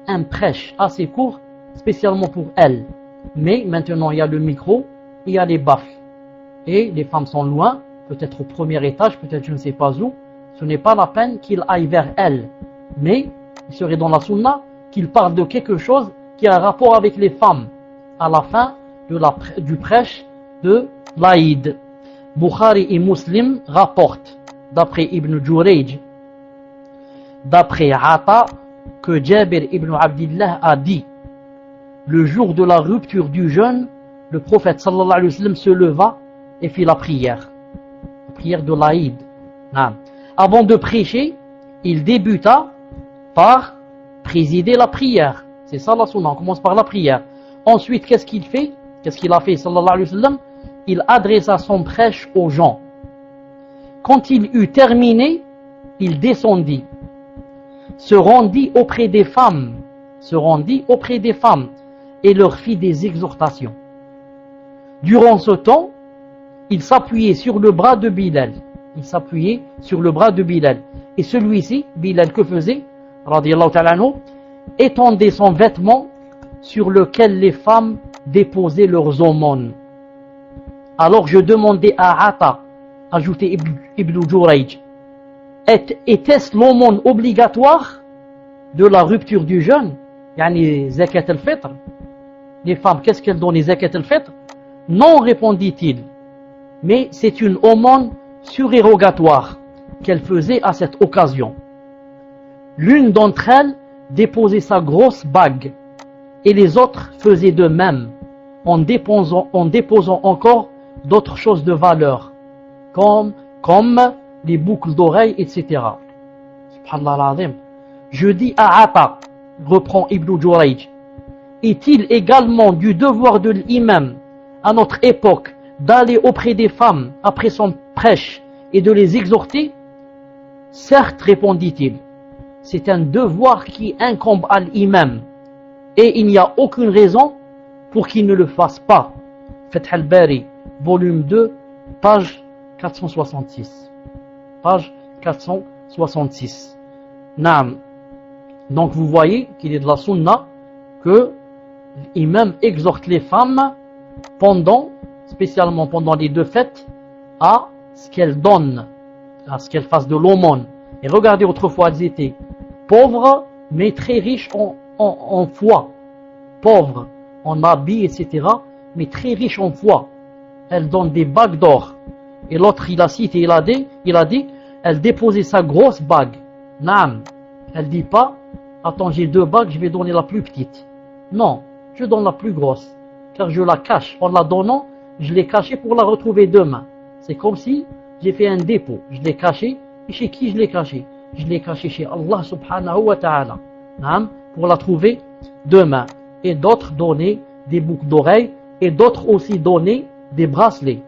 un prêche assez court, spécialement pour elles. Mais maintenant, il y a le micro, il y a les baffes. Et les femmes sont loin, peut-être au premier étage, peut-être je ne sais pas où. Ce n'est pas la peine qu'il aille vers elles. Mais il serait dans la sunna qu'il parle de quelque chose qui a un rapport avec les femmes à la fin du prêche de l'Aïd. Bukhari et Muslim rapportent, d'après Ibn Jurayj, d'après Ata, que Jabir ibn Abdillah a dit: le jour de la rupture du jeûne, le prophète sallallahu alayhi wa sallam se leva et fit la prière de l'Aïd. Avant de prêcher, il débuta par présider la prière. C'est ça la sunna, on commence par la prière. Ensuite, qu'est-ce qu'il fait? Qu'est-ce qu'il a fait sallallahu alayhi wa sallam? Il adressa son prêche aux gens. Quand il eut terminé, il descendit, se rendit auprès des femmes, et leur fit des exhortations. Durant ce temps, il s'appuyait sur le bras de Bilal. Et celui-ci, Bilal, que faisait, radiyallahu ta'ala anhu, étendait son vêtement sur lequel les femmes déposaient leurs aumônes. Alors je demandais à Ata, ajoutait Ibn Jurayj, était-ce l'aumône obligatoire de la rupture du jeûne? Yani zakat al-fitr. Les femmes, qu'est-ce qu'elles donnent, zakat al-fitr? Non, répondit-il, mais c'est une aumône surérogatoire qu'elle faisait à cette occasion. L'une d'entre elles déposait sa grosse bague et les autres faisaient de même en déposant encore d'autres choses de valeur comme les boucles d'oreilles, etc. Subhanallah al-Azim. Je dis à Ata, reprend Ibn Jurayj, est-il également du devoir de l'imam à notre époque d'aller auprès des femmes après son prêche et de les exhorter? Certes, répondit-il, c'est un devoir qui incombe à l'imam et il n'y a aucune raison pour qu'il ne le fasse pas. Fath al-Bari, volume 2, page 466. Page 466. Naam. Donc vous voyez qu'il est de la sunna que l'imam exhorte les femmes spécialement pendant les deux fêtes, à ce qu'elles donnent, à ce qu'elles fassent de l'aumône. Et regardez, autrefois elles étaient pauvres mais très riches en foi, pauvres en habits, etc., mais très riches en foi. Elles donnent des bagues d'or. Et l'autre, il a cité, il a dit, elle déposait sa grosse bague. Naam. Elle dit pas, attends, j'ai deux bagues, je vais donner la plus petite. Non, je donne la plus grosse, car je la cache. En la donnant, je l'ai cachée pour la retrouver demain. C'est comme si j'ai fait un dépôt. Je l'ai cachée. Et chez qui je l'ai cachée? Je l'ai cachée chez Allah subhanahu wa ta'ala. Pour la trouver demain. Et d'autres donnaient des boucles d'oreilles. Et d'autres aussi donnaient des bracelets.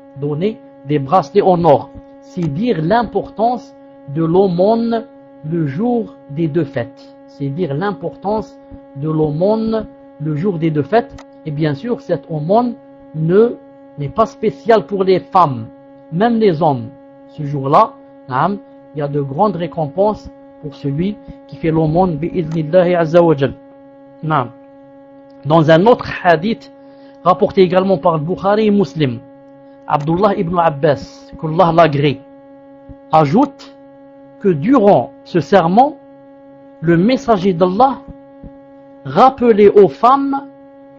En or. C'est dire l'importance de l'aumône le jour des deux fêtes. C'est dire l'importance de l'aumône le jour des deux fêtes. Et bien sûr, cette aumône n'est pas spéciale pour les femmes, même les hommes. Ce jour-là, il y a de grandes récompenses pour celui qui fait l'aumône bi'idhnillahi azza wa jal. Dans un autre hadith, rapporté également par Bukhari et Muslim, Abdullah ibn Abbas, qu'Allah l'agrée, ajoute que durant ce serment, le messager d'Allah rappelait aux femmes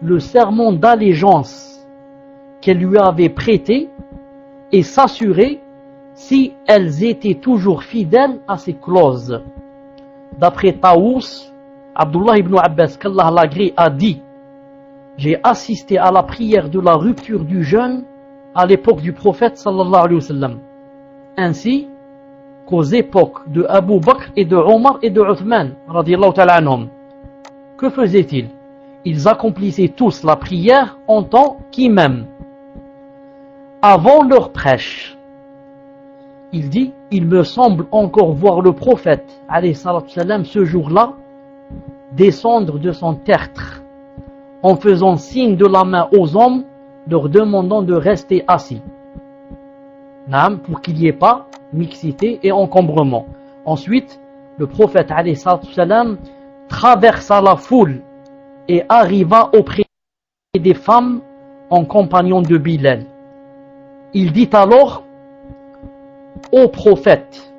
le serment d'allégeance qu'elle lui avait prêté et s'assurer si elles étaient toujours fidèles à ses clauses. D'après Taous, Abdullah ibn Abbas, qu'Allah l'agrée, a dit: j'ai assisté à la prière de la rupture du jeûne à l'époque du prophète sallallahu alayhi wa sallam, ainsi qu'aux époques de Abu Bakr et de Omar et de Uthman radiyallahu ta'ala anhum. que faisaient-ils? Ils accomplissaient tous la prière en temps qui même, avant leur prêche. Il dit, il me semble encore voir le prophète, alayhi salatu salam, ce jour-là, descendre de son tertre, en faisant signe de la main aux hommes, leur demandant de rester assis. Pour qu'il n'y ait pas mixité et encombrement. Ensuite, le prophète, alayhi salatu salam, traversa la foule et arriva auprès des femmes en compagnon de Bilal. Il dit alors au prophète,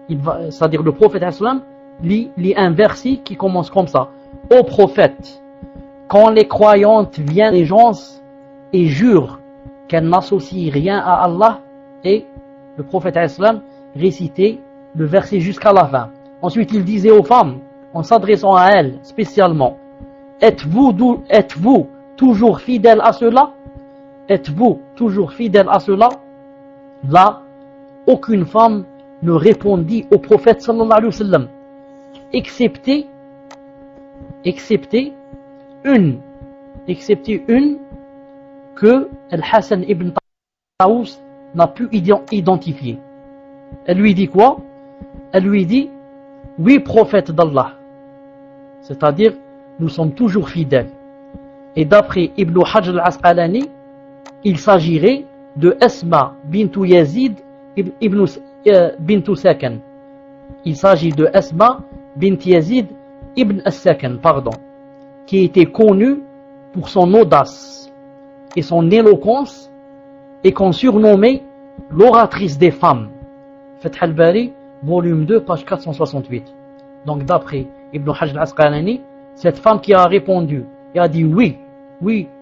c'est-à-dire le prophète lit un verset qui commence comme ça. Ô prophète, quand les croyantes viennent des gens et jurent qu'elles n'associent rien à Allah, et le prophète récitait le verset jusqu'à la fin. Ensuite il disait aux femmes, en s'adressant à elles spécialement, êtes-vous toujours fidèles à cela? Êtes-vous toujours fidèles à cela? Là, aucune femme ne répondit au prophète sallallahu alayhi wa sallam, excepté une que Al-Hassan ibn Taous n'a pu identifier. Elle lui dit quoi? Elle lui dit, oui, prophète d'Allah, c'est-à-dire nous sommes toujours fidèles. Et d'après Ibn Hajar al-Asqalani, il s'agirait de Asma bintu Yazid bintu Sakan. Il s'agit de Asma bint Yazid ibn as-Sakan, qui était connue pour son audace et son éloquence et qu'on surnommait l'oratrice des femmes. Fath al-Bari, volume 2, page 468. Donc d'après Ibn Hajar al-Asqalani, cette femme qui a répondu et a dit oui,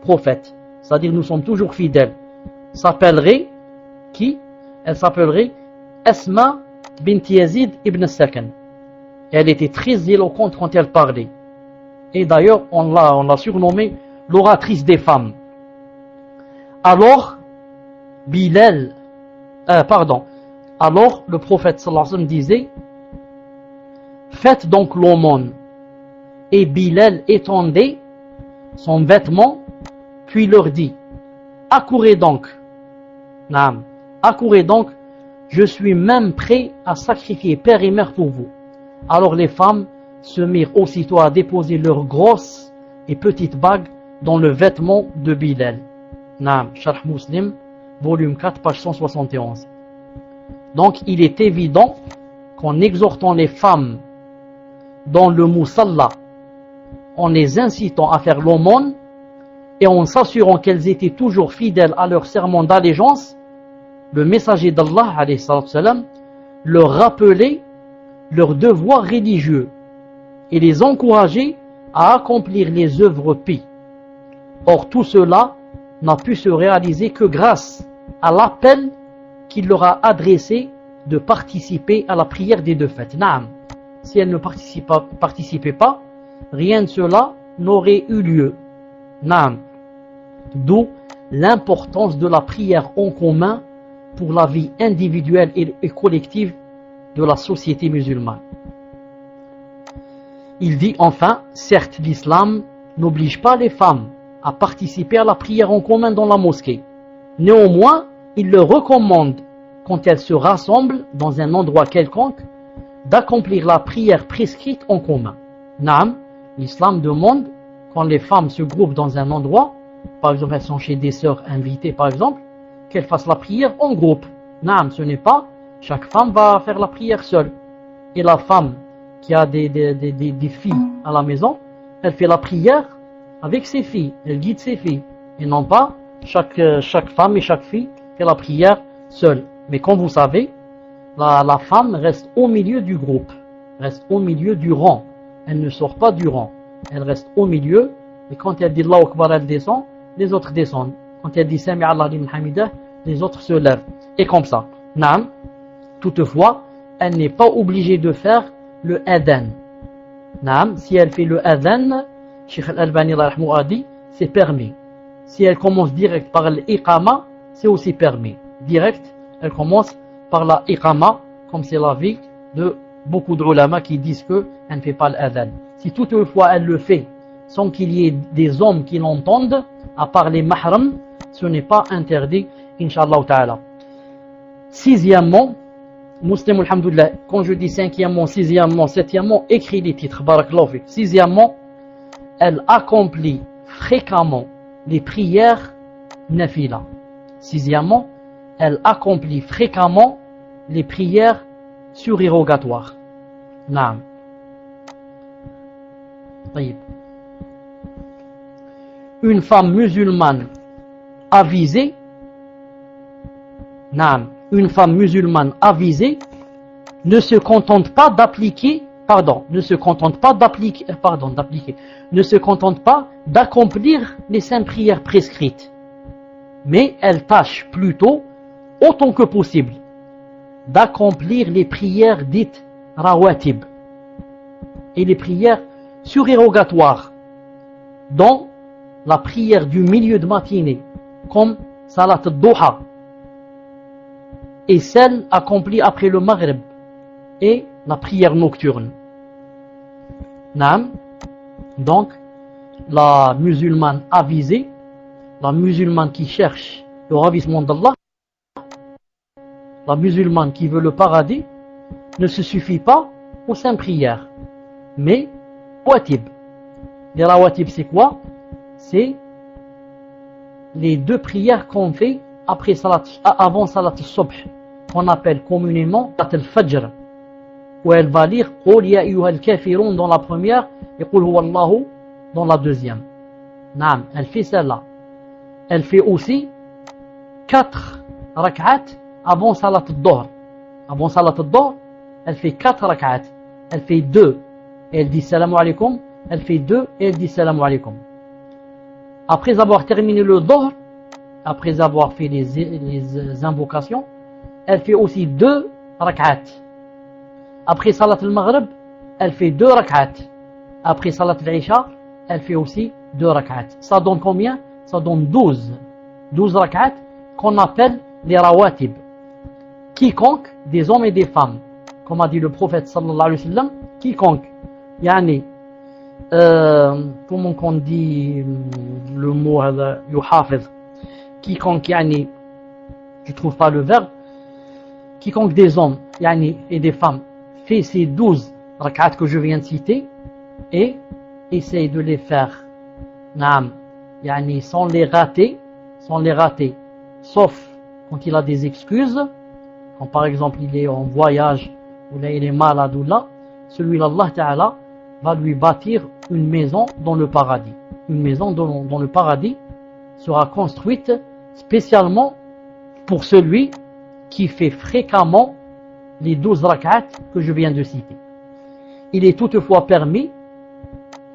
prophète, c'est-à-dire nous sommes toujours fidèles, s'appellerait qui? Elle s'appellerait Asma bint Yazid ibn Sakan. Elle était très éloquente quand elle parlait. Et d'ailleurs, on l'a surnommée l'oratrice des femmes. Alors, alors le prophète sallallahu alayhi wa sallam disait, faites donc l'aumône. Et Bilal étendait son vêtement, puis leur dit, accourez donc, je suis même prêt à sacrifier père et mère pour vous. Alors les femmes se mirent aussitôt à déposer leurs grosses et petites bagues dans le vêtement de Bilal. Sharh Muslim, volume 4, page 171. Donc il est évident qu'en exhortant les femmes dans le musalla, en les incitant à faire l'aumône et en s'assurant qu'elles étaient toujours fidèles à leur serment d'allégeance, le messager d'Allah alayhi salam, leur rappelait leurs devoirs religieux et les encourageait à accomplir les œuvres pies. Or tout cela n'a pu se réaliser que grâce à l'appel qu'il leur a adressé de participer à la prière des deux fêtes. Si elles ne participaient pas, rien de cela n'aurait eu lieu. D'où l'importance de la prière en commun pour la vie individuelle et collective de la société musulmane. Il dit enfin, certes l'islam n'oblige pas les femmes à participer à la prière en commun dans la mosquée. Néanmoins, il leur recommande, quand elles se rassemblent dans un endroit quelconque, d'accomplir la prière prescrite en commun. L'islam demande, quand les femmes se groupent dans un endroit, par exemple elles sont chez des sœurs invitées par exemple, qu'elles fassent la prière en groupe. Ce n'est pas, chaque femme va faire la prière seule. Et la femme qui a des filles à la maison, elle fait la prière avec ses filles, elle guide ses filles. Et non pas, chaque femme et chaque fille fait la prière seule. Mais comme vous savez, la femme reste au milieu du groupe, reste au milieu du rang. Elle ne sort pas du rang, elle reste au milieu. Et quand elle dit Allahu Akbar, elle descend, les autres descendent. Quand elle dit Sami Allah liman hamidah, les autres se lèvent. Et comme ça. Toutefois, elle n'est pas obligée de faire le adhan. Si elle fait le adhan, Cheikh Al-Albani a dit, c'est permis. Si elle commence direct par l'iqama, c'est aussi permis. Direct, elle commence par la iqama, comme c'est l'avis de beaucoup de ulama qui disent qu'elle ne fait pas l'adhan. Si toutefois elle le fait sans qu'il y ait des hommes qui l'entendent, à part les mahrams, ce n'est pas interdit, Inch'Allah Ta'ala. Sixièmement, Muslim alhamdoulilah, quand je dis cinquièmement, sixièmement, septièmement, écris les titres, barakallahu fik. Sixièmement, elle accomplit fréquemment les prières nafila. Sixièmement, elle accomplit fréquemment les prières surérogatoires. Naam. Une femme musulmane avisée, naam, une femme musulmane avisée ne se contente pas d'accomplir les 5 prières prescrites, mais elle tâche plutôt, autant que possible, d'accomplir les prières dites rawatib et les prières surérogatoires, dont la prière du milieu de matinée, comme salat al-duha, et celle accomplie après le maghrib et la prière nocturne. Naam. Donc, la musulmane avisée, la musulmane qui cherche le ravissement d'Allah, la musulmane qui veut le paradis, ne se suffit pas aux 5 prières, mais rawatib. Les rawatib, c'est quoi? C'est les 2 prières qu'on fait avant salat al-subh, qu'on appelle communément salat al-fajr, où elle va lire Qul ya ayyuhal kafirun dans la première et Qul huwallahu dans la deuxième. Naam, elle fait celle-là. Elle fait aussi 4 rak'at avant salat al-dhuhr. Avant salat al-dhuhr, elle fait 4 rak'at. Elle fait 2 et elle dit salam alaykum. Elle fait 2 et elle dit salam alaykum. Après avoir terminé le dhuhr, après avoir fait les invocations, elle fait aussi 2 rak'at. Après salat al-maghrib, elle fait 2 rak'at. Après salat al-isha, elle fait aussi 2 rak'at. Ça donne combien? Ça donne 12. 12 rak'at qu'on appelle les rawatib. Quiconque, des hommes et des femmes, comme a dit le prophète sallallahu alayhi wa sallam, quiconque, yani, comment qu'on dit le mot yuhafiz, quiconque, yani, je trouve pas le verbe, quiconque des hommes, yani, et des femmes, fait ces 12 rak'at que je viens de citer et essaye de les faire, naam, yani, sans les rater, sauf quand il a des excuses, quand par exemple il est en voyage, ou là il est malade ou là, celui-là, Allah Ta'ala va lui bâtir une maison dans le paradis. Une maison dans le paradis sera construite spécialement pour celui qui fait fréquemment les 12 rak'at que je viens de citer. Il est toutefois permis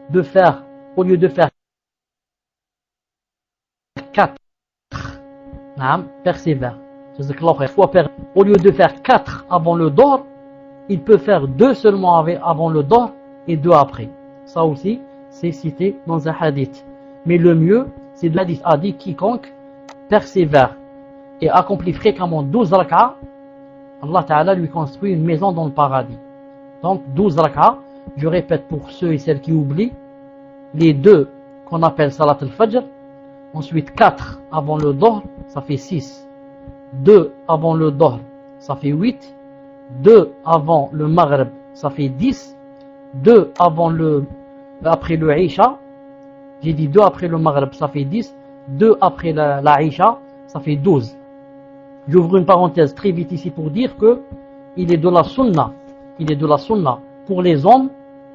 de faire, au lieu de faire 4, persévère. Au lieu de faire 4 avant le dhuhr, il peut faire 2 seulement avant le dhuhr et 2 après. Ça aussi, c'est cité dans un hadith. Mais le mieux, c'est de l'hadith a dit quiconque persévère et accomplit fréquemment 12 rak'at, Allah Ta'ala lui construit une maison dans le paradis. Donc 12 rak'at, je répète pour ceux et celles qui oublient, les 2 qu'on appelle salat al-fajr, ensuite 4 avant le dhuhr, ça fait 6. 2 avant le dhuhr, ça fait 8. 2 avant le maghrib, ça fait 10. 2 après le isha, j'ai dit 2 après le maghrib, ça fait 10. 2 après la isha, ça fait 12. J'ouvre une parenthèse très vite ici pour dire que il est de la sunna pour les hommes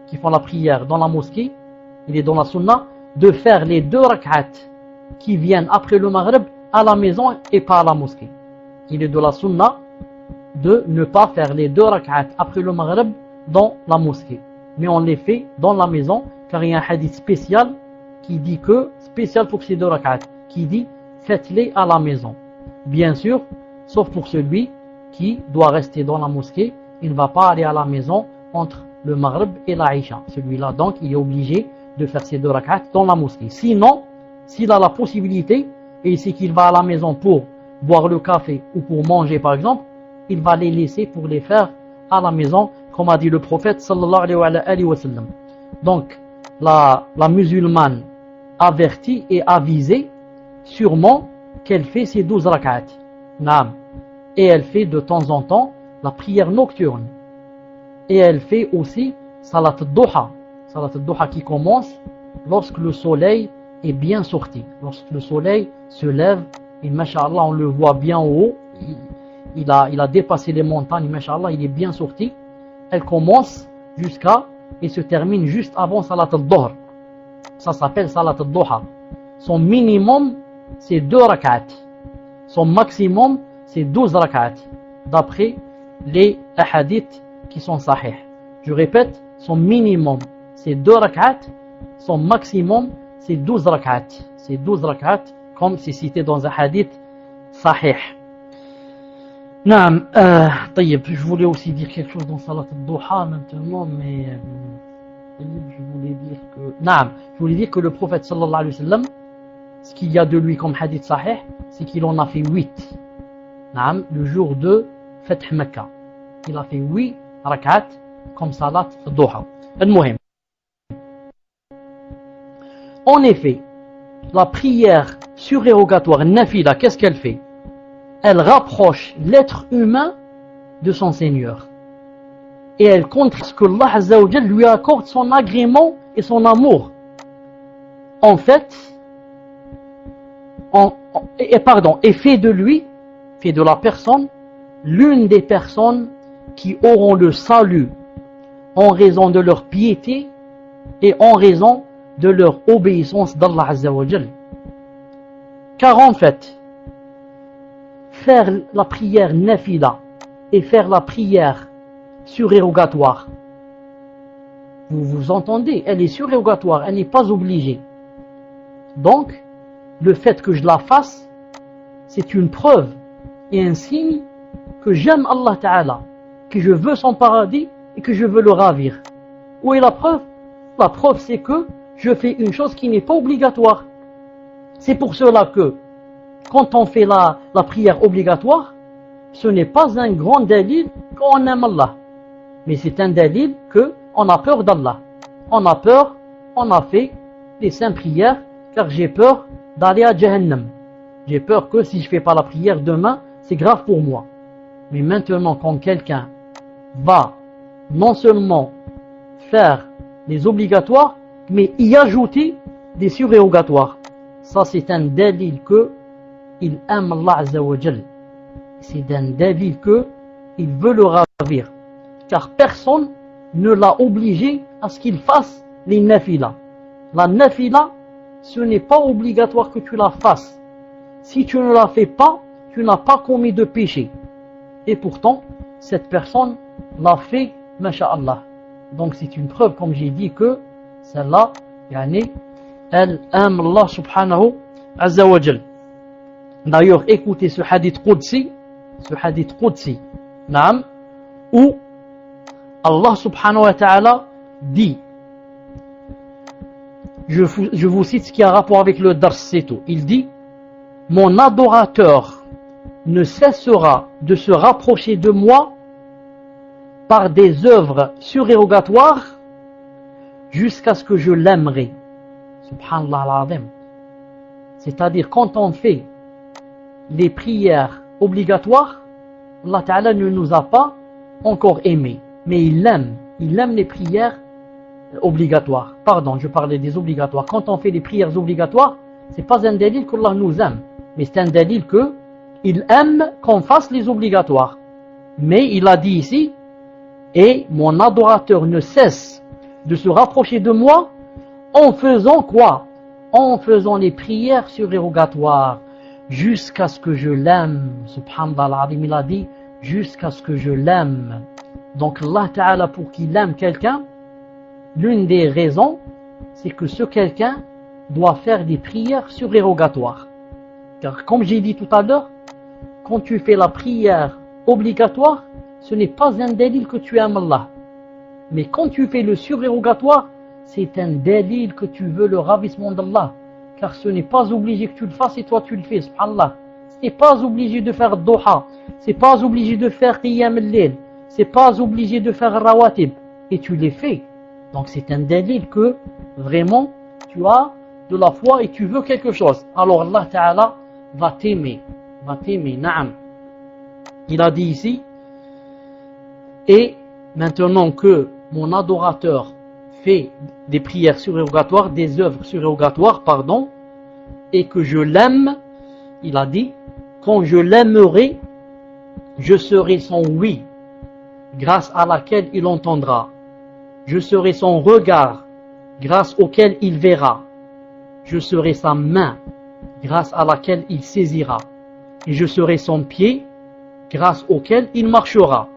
qui font la prière dans la mosquée, il est dans la sunna de faire les 2 rak'at qui viennent après le maghrib à la maison et pas à la mosquée. Il est de la sunna de ne pas faire les 2 rak'at après le maghrib dans la mosquée, mais on les fait dans la maison, car il y a un hadith spécial qui dit que, spécial pour ces 2 rak'at, qui dit faites-les à la maison. Bien sûr, sauf pour celui qui doit rester dans la mosquée, il ne va pas aller à la maison entre le maghrib et la isha. Celui-là, donc, il est obligé de faire ces 2 rak'at dans la mosquée. Sinon, s'il a la possibilité, et il sait qu'il va à la maison pour boire le café ou pour manger par exemple, il va les laisser pour les faire à la maison, comme a dit le prophète sallallahu alayhi wa sallam. Donc, la musulmane avertie et avisée sûrement qu'elle fait ses 12 rak'at. Naam. Et elle fait de temps en temps la prière nocturne. Et elle fait aussi salat al-duha. Salat al-duha qui commence lorsque le soleil est bien sorti. Lorsque le soleil se lève et masha'Allah on le voit bien haut. Il a dépassé les montagnes, masha'Allah, il est bien sorti. Elle commence jusqu'à et se termine juste avant salat al-dhuhr. Ça s'appelle salat al-duha. Son minimum c'est 2 rak'at. Son maximum c'est 12 rak'at. D'après les hadiths qui sont sahih. Je répète, son minimum c'est 2 rak'at. Son maximum c'est 12 rak'at. C'est 12 rak'at comme c'est cité dans un hadith sahih. Naam, je voulais aussi dire quelque chose dans salat al-duha maintenant, mais je voulais dire que le prophète sallallahu alayhi wa sallam, ce qu'il y a de lui comme hadith sahih, c'est qu'il en a fait 8. Naam, le jour de Fath Mecca. Il a fait 8 rak'at comme salat al-duha. Al-muhim. En effet, la prière surérogatoire, nafila, qu'est-ce qu'elle fait? Elle rapproche l'être humain de son Seigneur. Et elle compte ce que Allah Azza wa Jal lui accorde son agrément et son amour. En fait, et fait de lui, fait de la personne, l'une des personnes qui auront le salut en raison de leur piété et en raison de leur obéissance d'Allah Azza wa Jal. Car en fait, faire la prière nafila et faire la prière surérogatoire, vous entendez, elle est surérogatoire, elle n'est pas obligée. Donc, le fait que je la fasse, c'est une preuve et un signe que j'aime Allah Ta'ala, que je veux son paradis et que je veux le ravir. Où est la preuve? La preuve, c'est que je fais une chose qui n'est pas obligatoire. C'est pour cela que quand on fait la prière obligatoire, ce n'est pas un grand dalil qu'on aime Allah. Mais c'est un dalil qu'on a peur d'Allah. On a peur, on a fait les 5 prières, car j'ai peur d'aller à Jahannam. J'ai peur que si je ne fais pas la prière demain, c'est grave pour moi. Mais maintenant, quand quelqu'un va non seulement faire les obligatoires, mais y ajouter des surérogatoires, ça c'est un dalil que il aime Allah Azza wa Jal. C'est un dalil que il veut le ravir. Car personne ne l'a obligé à ce qu'il fasse les nafila. La nafila, ce n'est pas obligatoire que tu la fasses. Si tu ne la fais pas, tu n'as pas commis de péché. Et pourtant, cette personne l'a fait, masha'Allah. Donc c'est une preuve, comme j'ai dit, que celle-là, elle aime Allah subhanahu azza wa jal. D'ailleurs, écoutez ce hadith Qudsi, naam, où Allah subhanahu wa ta'ala dit, je vous cite ce qui a rapport avec le dars, c'est tout. Il dit, mon adorateur ne cessera de se rapprocher de moi par des œuvres surérogatoires jusqu'à ce que je l'aimerai. Subhanallah al-Azim. C'est-à-dire, quand on fait les prières obligatoires, Allah Ta'ala ne nous a pas encore aimés. Mais il aime les prières obligatoires. Pardon, je parlais des obligatoires. Quand on fait les prières obligatoires, c'est pas un dalil qu'Allah nous aime. Mais c'est un dalil que il aime qu'on fasse les obligatoires. Mais il a dit ici, et mon adorateur ne cesse de se rapprocher de moi en faisant quoi? En faisant les prières surérogatoires jusqu'à ce que je l'aime. Subhanallah, il a dit jusqu'à ce que je l'aime. Donc Allah Ta'ala, pour qu'il aime quelqu'un, l'une des raisons, c'est que ce quelqu'un doit faire des prières surérogatoires. Car comme j'ai dit tout à l'heure, quand tu fais la prière obligatoire, ce n'est pas un dalil que tu aimes Allah. Mais quand tu fais le surérogatoire, c'est un dalil que tu veux le ravissement d'Allah. Car ce n'est pas obligé que tu le fasses et toi tu le fais, subhanallah. Ce n'est pas obligé de faire duha, c'est pas obligé de faire qiyam al-layl, c'est pas obligé de faire rawatib, et tu les fais. Donc c'est un dalil que vraiment tu as de la foi et tu veux quelque chose. Alors Allah Ta'ala va t'aimer, na'am. Il a dit ici, et maintenant que mon adorateur fait des prières surérogatoires, des œuvres surérogatoires, pardon, et que je l'aime, il a dit, quand je l'aimerai, je serai son oui, grâce à laquelle il entendra. Je serai son regard, grâce auquel il verra. Je serai sa main, grâce à laquelle il saisira. Et je serai son pied, grâce auquel il marchera.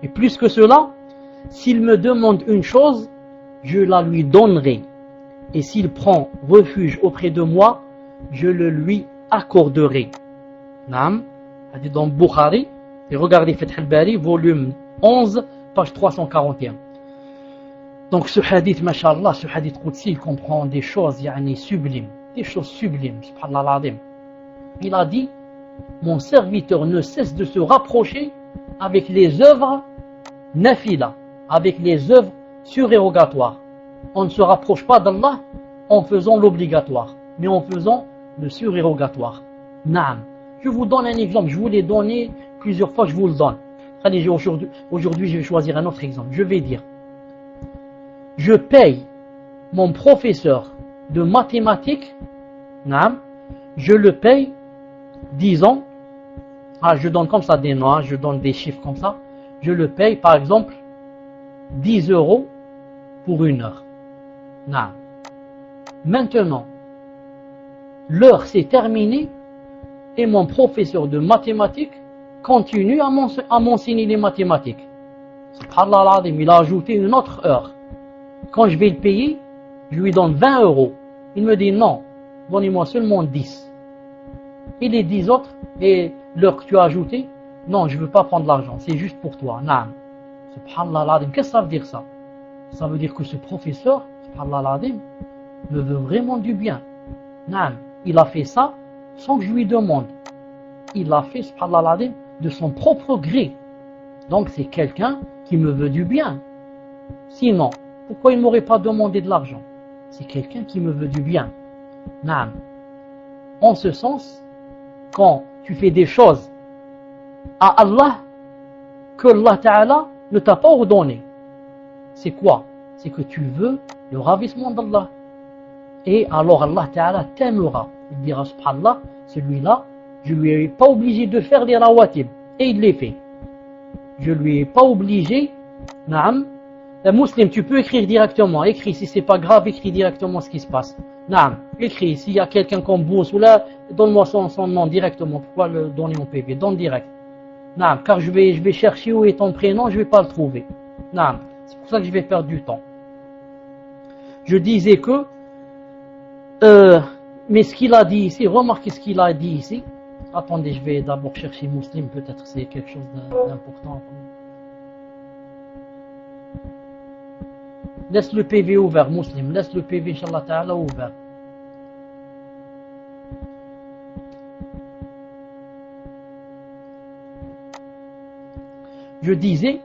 Et plus que cela, s'il me demande une chose, je la lui donnerai. Et s'il prend refuge auprès de moi, je le lui accorderai. Naam, hadith dans Bukhari, et regardez Fath al-Bari, volume 11, page 341. Donc ce hadith, mashallah, ce hadith Qudsi, il comprend des choses sublimes, subhanallah l'azim. Il a dit, mon serviteur ne cesse de se rapprocher avec les œuvres nafila, avec les œuvres surérogatoires. On ne se rapproche pas d'Allah en faisant l'obligatoire, mais en faisant le surérogatoire. Naam. Je vous donne un exemple, je vous l'ai donné plusieurs fois, je vous le donne. Allez, aujourd'hui, je vais choisir un autre exemple. Je vais dire, je paye mon professeur de mathématiques, naam, je le paye, disons, je donne comme ça des noms, je donne des chiffres comme ça, je le paye par exemple 10 € pour une heure. Naam. Maintenant, l'heure s'est terminée et mon professeur de mathématiques continue à m'enseigner les mathématiques. Subhanallah, il a ajouté une autre heure. Quand je vais le payer, je lui donne 20 €. Il me dit non, donnez-moi seulement 10. Et les 10 autres, et l'heure que tu as ajoutée, non, je ne veux pas prendre l'argent, c'est juste pour toi. Naam. Subhanallah, qu'est-ce que ça veut dire ça? Ça veut dire que ce professeur, subhanallah, me veut vraiment du bien. Naam. Il a fait ça sans que je lui demande. Il l'a fait, subhanallah, de son propre gré. Donc c'est quelqu'un qui me veut du bien. Sinon, pourquoi il ne m'aurait pas demandé de l'argent? C'est quelqu'un qui me veut du bien. Naam. En ce sens, quand tu fais des choses à Allah que Allah Ta'ala ne t'a pas ordonné, c'est quoi? C'est que tu veux le ravissement d'Allah. Et alors Allah Ta'ala t'aimera. Il dira subhanallah, celui-là, je lui ai pas obligé de faire les rawatib. Et il les fait. Je lui ai pas obligé, naam. Un musulman, tu peux écrire directement. Écris, si c'est pas grave, écris directement ce qui se passe. Naam. Écris, s'il y a quelqu'un qu'on bourse ou là, donne-moi son nom directement. Pourquoi le donner mon PV? Donne direct. Naam. Car je vais chercher où est ton prénom, je vais pas le trouver. Naam. C'est pour ça que je vais perdre du temps. Je disais que, mais ce qu'il a dit ici, remarquez ce qu'il a dit ici. Attendez, je vais d'abord chercher Muslim, peut-être c'est quelque chose d'important. Laisse le PV ouvert, Muslim, laisse le PV, Inch'Allah Ta'ala, ouvert. Je disais,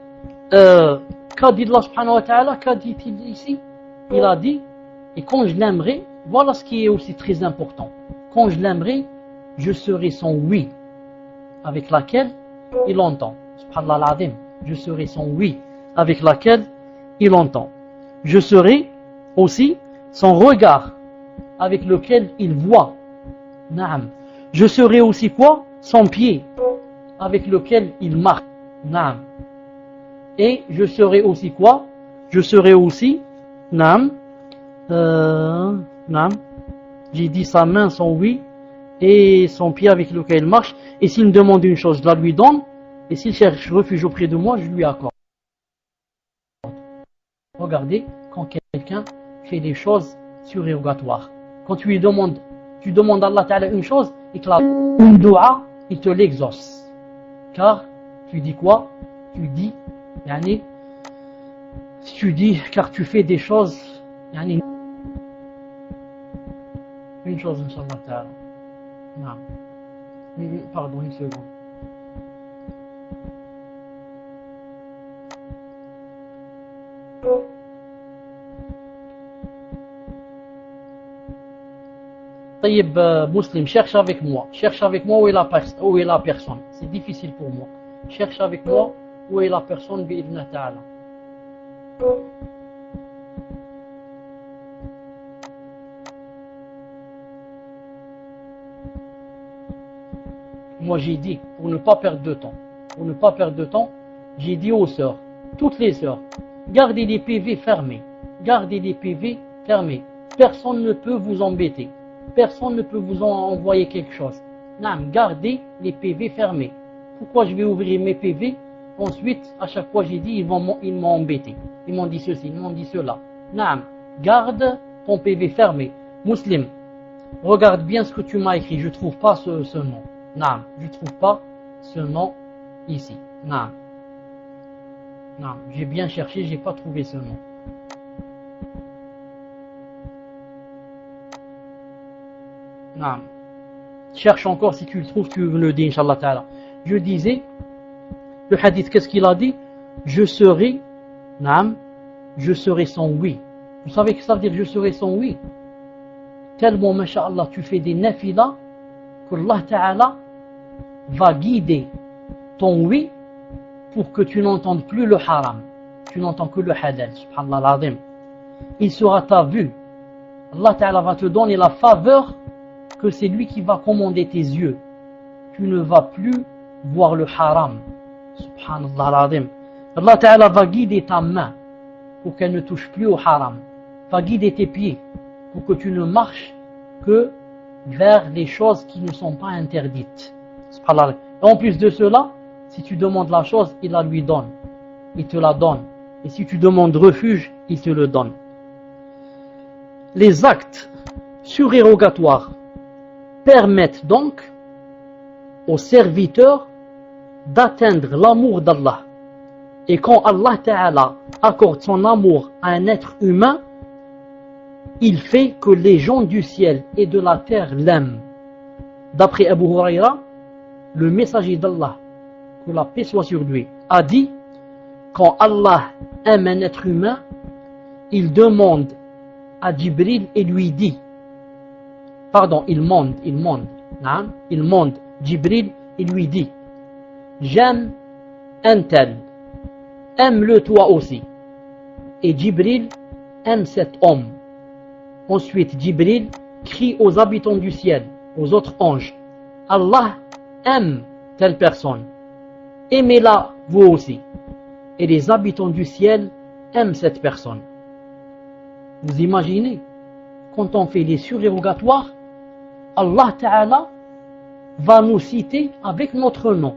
qu'a dit Allah subhanahu wa ta'ala, qu'a dit-il ici? Il a dit, et quand je l'aimerai, voilà ce qui est aussi très important. Quand je l'aimerai, je serai son oui, avec laquelle il entend. Subhanallah al-Azim, je serai son oui, avec laquelle il entend. Je serai aussi son regard, avec lequel il voit. Naam. Je serai aussi quoi? Son pied, avec lequel il marche. Naam. Et je serai aussi quoi? Je serai aussi, naam, naam. J'ai dit sa main, son oui, et son pied avec lequel il marche. Et s'il me demande une chose, je la lui donne. Et s'il cherche refuge auprès de moi, je lui accorde. Regardez, quand quelqu'un fait des choses surérogatoires. Quand tu lui demandes, tu demandes à Allah Ta'ala une chose, et que une dua, il te l'exauce. Car, tu dis quoi? Tu dis, yani, tu dis, car tu fais des choses, yani, une chose, Inch'Allah Ta'ala. Non. Pardon, une seconde. طيب Muslim, cherche avec moi où est la personne. C'est difficile pour moi. Cherche avec moi où est la personne بإذن تعالى. Moi j'ai dit, pour ne pas perdre de temps, j'ai dit aux sœurs, toutes les sœurs, gardez les PV fermés. Personne ne peut vous embêter. Personne ne peut vous envoyer quelque chose. Non, gardez les PV fermés. Pourquoi je vais ouvrir mes PV? Ensuite, à chaque fois j'ai dit, ils m'ont embêté. Ils m'ont dit ceci, ils m'ont dit cela. Non, garde ton PV fermé. Muslim, regarde bien ce que tu m'as écrit. Je ne trouve pas ce nom. Non, je ne trouve pas ce nom ici. Non, j'ai bien cherché, j'ai pas trouvé ce nom. Non. Cherche encore, si tu le trouves, tu me le dis, Inch'Allah Ta'ala. Je disais, le hadith, qu'est-ce qu'il a dit? Je serai son oui. Vous savez ce que ça veut dire, je serai son oui? Tellement, masha'Allah, tu fais des nafilas, que Allah Ta'ala va guider ton oui pour que tu n'entendes plus le haram. Tu n'entends que le halal, subhanallah l'azim. Il sera ta vue. Allah Ta'ala va te donner la faveur que c'est lui qui va commander tes yeux. Tu ne vas plus voir le haram. Subhanallah l'azim. Allah Ta'ala va guider ta main pour qu'elle ne touche plus au haram. Va guider tes pieds pour que tu ne marches que vers les choses qui ne sont pas interdites. Subhanallah. Et en plus de cela, si tu demandes la chose, il la lui donne. Il te la donne. Et si tu demandes refuge, il te le donne. Les actes surérogatoires permettent donc aux serviteurs d'atteindre l'amour d'Allah. Et quand Allah Ta'ala accorde son amour à un être humain, il fait que les gens du ciel et de la terre l'aiment. D'après Abu Huraira, le messager d'Allah, que la paix soit sur lui, a dit, quand Allah aime un être humain, il demande à Jibril et lui dit, il monde Jibril et lui dit, j'aime un tel, aime-le toi aussi. Et Jibril aime cet homme. Ensuite Jibril crie aux habitants du ciel, aux autres anges, Allah aime telle personne, aimez-la vous aussi. Et les habitants du ciel aiment cette personne. Vous imaginez, quand on fait les surérogatoires, Allah Ta'ala va nous citer avec notre nom.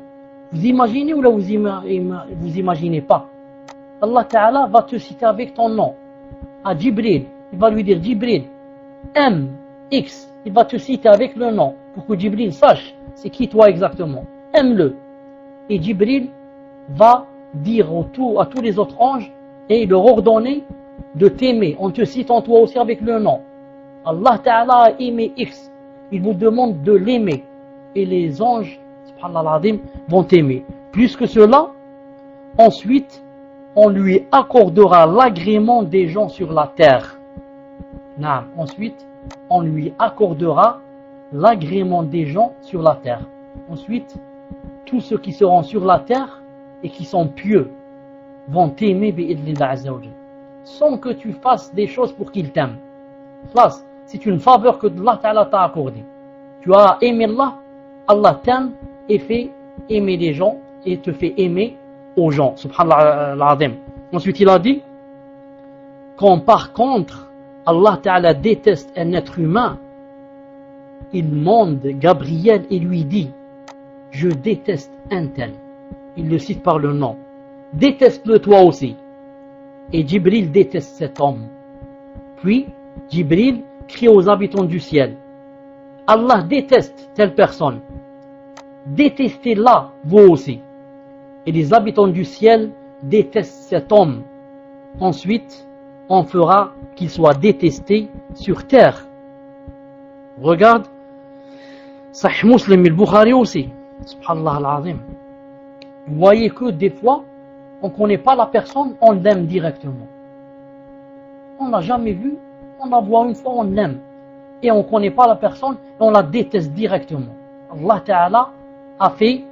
Vous imaginez ou là vous imaginez pas? Allah Ta'ala va te citer avec ton nom. À Jibril, il va lui dire Jibril, aime X, il va te citer avec le nom pour que Jibril sache c'est qui toi exactement. Aime-le. Et Jibril va dire à tous les autres anges et leur ordonner de t'aimer en te citant toi aussi avec le nom. Allah Ta'ala a aimé X. Il vous demande de l'aimer. Et les anges, subhanallah al-azim, vont t'aimer. Plus que cela, ensuite, on lui accordera l'agrément des gens sur la terre. Ensuite, on lui accordera l'agrément des gens sur la terre. Ensuite, tous ceux qui seront sur la terre et qui sont pieux vont t'aimer bi'idhnillah azza wa jalla, sans que tu fasses des choses pour qu'ils t'aiment. C'est une faveur que Allah Ta'ala t'a accordée. Tu as aimé Allah, Allah t'aime et fait aimer les gens et te fait aimer aux gens. Subhanallah al-azim. Ensuite il a dit, quand par contre Allah Ta'ala déteste un être humain, il demande Gabriel et lui dit, je déteste un tel. Il le cite par le nom. Déteste-le toi aussi. Et Jibril déteste cet homme. Puis Jibril crie aux habitants du ciel, Allah déteste telle personne. Détestez-la vous aussi. Et les habitants du ciel détestent cet homme. Ensuite, on fera qu'il soit détesté sur terre. Regarde, Sahih Muslim et le Bukhari aussi. Subhanallah al-azim. Vous voyez que des fois, on ne connaît pas la personne, on l'aime directement. On ne l'a jamais vu, on la voit une fois, on l'aime. et on ne connaît pas la personne et on la déteste directement. Allah Ta'ala a fait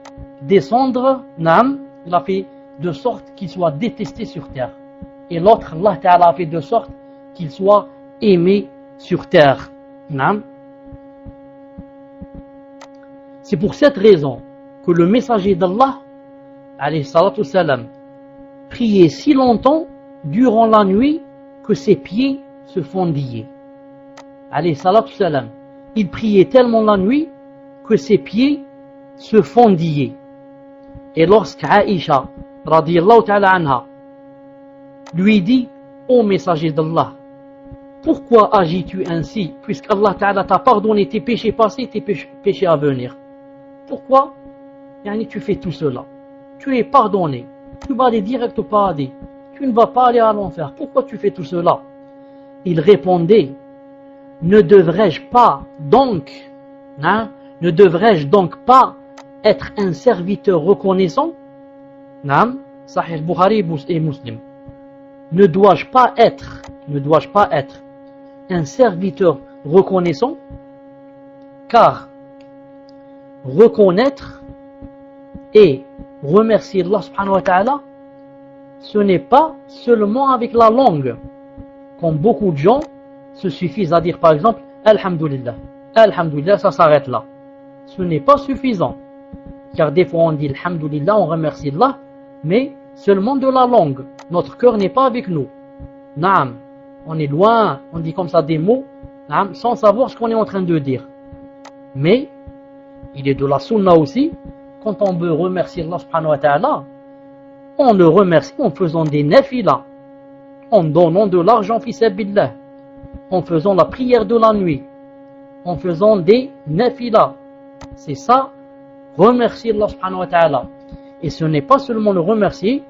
descendre Naam, il a fait de sorte qu'il soit détesté sur terre. Et l'autre, Allah Ta'ala a fait de sorte qu'il soit aimé sur terre. Naam. C'est pour cette raison que le messager d'Allah, alayhi salatu salam, priait si longtemps durant la nuit que ses pieds se fondillaient. Alayhi salatu salam, il priait tellement la nuit que ses pieds se fondillaient. Et lorsque Aïcha, radiyallahu ta'ala anha, lui dit: ô messager d'Allah, pourquoi agis-tu ainsi, puisqu'Allah Ta'ala t'a pardonné tes péchés passés, tes péchés à venir? Pourquoi tu fais tout cela? Tu es pardonné, tu vas aller direct au paradis, tu ne vas pas aller à l'enfer, pourquoi tu fais tout cela? Il répondait: ne devrais-je donc pas être un serviteur reconnaissant? Naam, Sahih Bukhari et Muslim. Ne dois-je pas être un serviteur reconnaissant? Car reconnaître et remercier Allah subhanahu wa ta'ala, ce n'est pas seulement avec la langue, comme beaucoup de gens se suffisent à dire par exemple Alhamdulillah. Alhamdulillah, ça s'arrête là. Ce n'est pas suffisant, car des fois on dit Alhamdulillah, on remercie Allah, mais seulement de la langue. Notre cœur n'est pas avec nous. Naam, on est loin, on dit comme ça des mots, naam, sans savoir ce qu'on est en train de dire. Mais il est de la sunna aussi, quand on veut remercier Allah subhanahu wa ta'ala, on le remercie en faisant des nafilas, en donnant de l'argent fi sabilillah, en faisant la prière de la nuit, en faisant des nafilas. C'est ça, remercier Allah subhanahu wa ta'ala. Et ce n'est pas seulement le remercier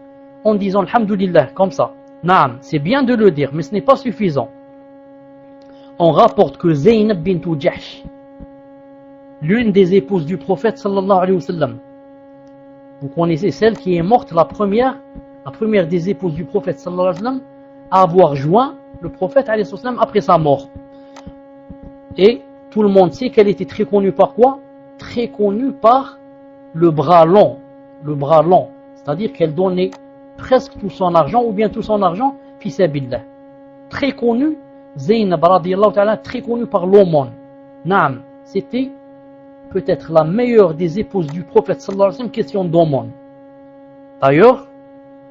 en disant Alhamdulillah, comme ça. Naam, c'est bien de le dire, mais ce n'est pas suffisant. On rapporte que Zaynab bint Jahsh, l'une des épouses du prophète sallallahu alayhi wa sallam, vous connaissez celle qui est morte, la première des épouses du prophète sallallahu alayhi wa sallam, à avoir joint le prophète alayhi wa sallam après sa mort. Et tout le monde sait qu'elle était très connue par quoi? Très connue par le bras long. Le bras long, c'est-à-dire qu'elle donnait presque tout son argent, ou bien tout son argent, fi sabilillah. Très connue, Zaynab radiyallahu ta'ala, très connue par l'aumône. Naam, c'était peut-être la meilleure des épouses du prophète sallallahu alayhi wa sallam, question d'aumône. D'ailleurs,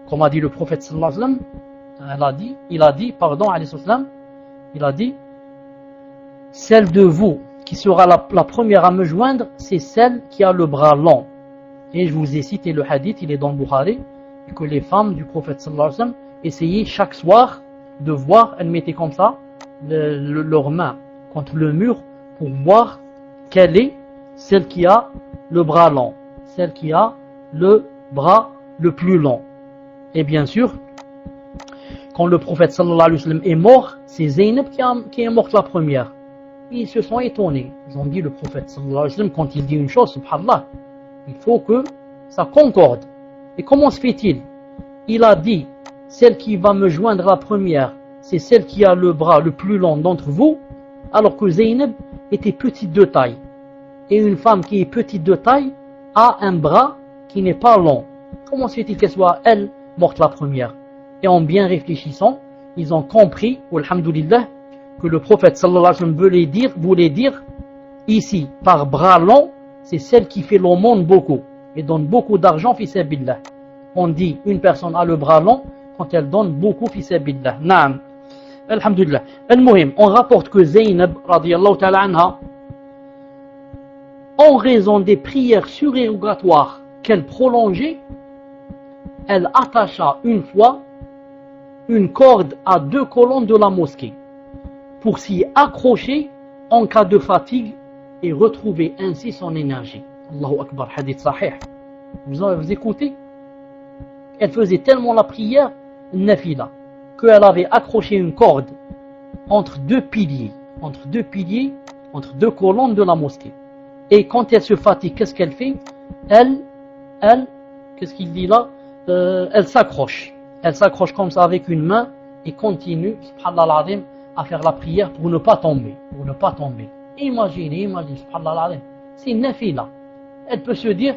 comme a dit le prophète sallallahu alayhi wa sallam, il a dit, celle de vous qui sera la première à me joindre, c'est celle qui a le bras long. Et je vous ai cité le hadith, il est dans le Bukhari, que les femmes du prophète sallallahu alayhi wa sallam essayaient chaque soir de voir, elles mettaient comme ça leurs mains contre le mur pour voir quelle est celle qui a le bras long, celle qui a le bras le plus long. Et bien sûr, quand le prophète sallallahu alayhi wa sallam est mort, c'est Zaynab qui est morte la première. Ils se sont étonnés. Ils ont dit, le prophète sallallahu alayhi wa sallam, quand il dit une chose, subhanallah, il faut que ça concorde. Et comment se fait-il? Il a dit, celle qui va me joindre la première, c'est celle qui a le bras le plus long d'entre vous, alors que Zaynab était petite de taille. Et une femme qui est petite de taille a un bras qui n'est pas long. Comment se fait-il qu'elle soit, elle, morte la première? Et en bien réfléchissant, ils ont compris, alhamdulillah, que le prophète sallallahu alayhi wa sallam voulait dire, ici, par bras long, c'est celle qui fait l'aumône beaucoup et donne beaucoup d'argent fi sabilillah. On dit une personne a le bras long quand elle donne beaucoup fi sabilillah. Naam. Alhamdulillah. Al-Muhim, on rapporte que Zaynab radiyallahu ta'ala anha, en raison des prières surérogatoires qu'elle prolongeait, elle attacha une fois une corde à 2 colonnes de la mosquée pour s'y accrocher en cas de fatigue et retrouver ainsi son énergie. Allahu Akbar, hadith sahih. Vous écoutez? Elle faisait tellement la prière, nafila, qu'elle avait accroché une corde entre 2 piliers, entre 2 colonnes de la mosquée. Et quand elle se fatigue, qu'est-ce qu'elle fait? Elle, qu'est-ce qu'il dit là? Elle s'accroche. Elle s'accroche comme ça avec une main et continue, subhanallah al-azim, à faire la prière pour ne pas tomber. Imaginez, subhanallah, c'est une nafila. Elle peut se dire,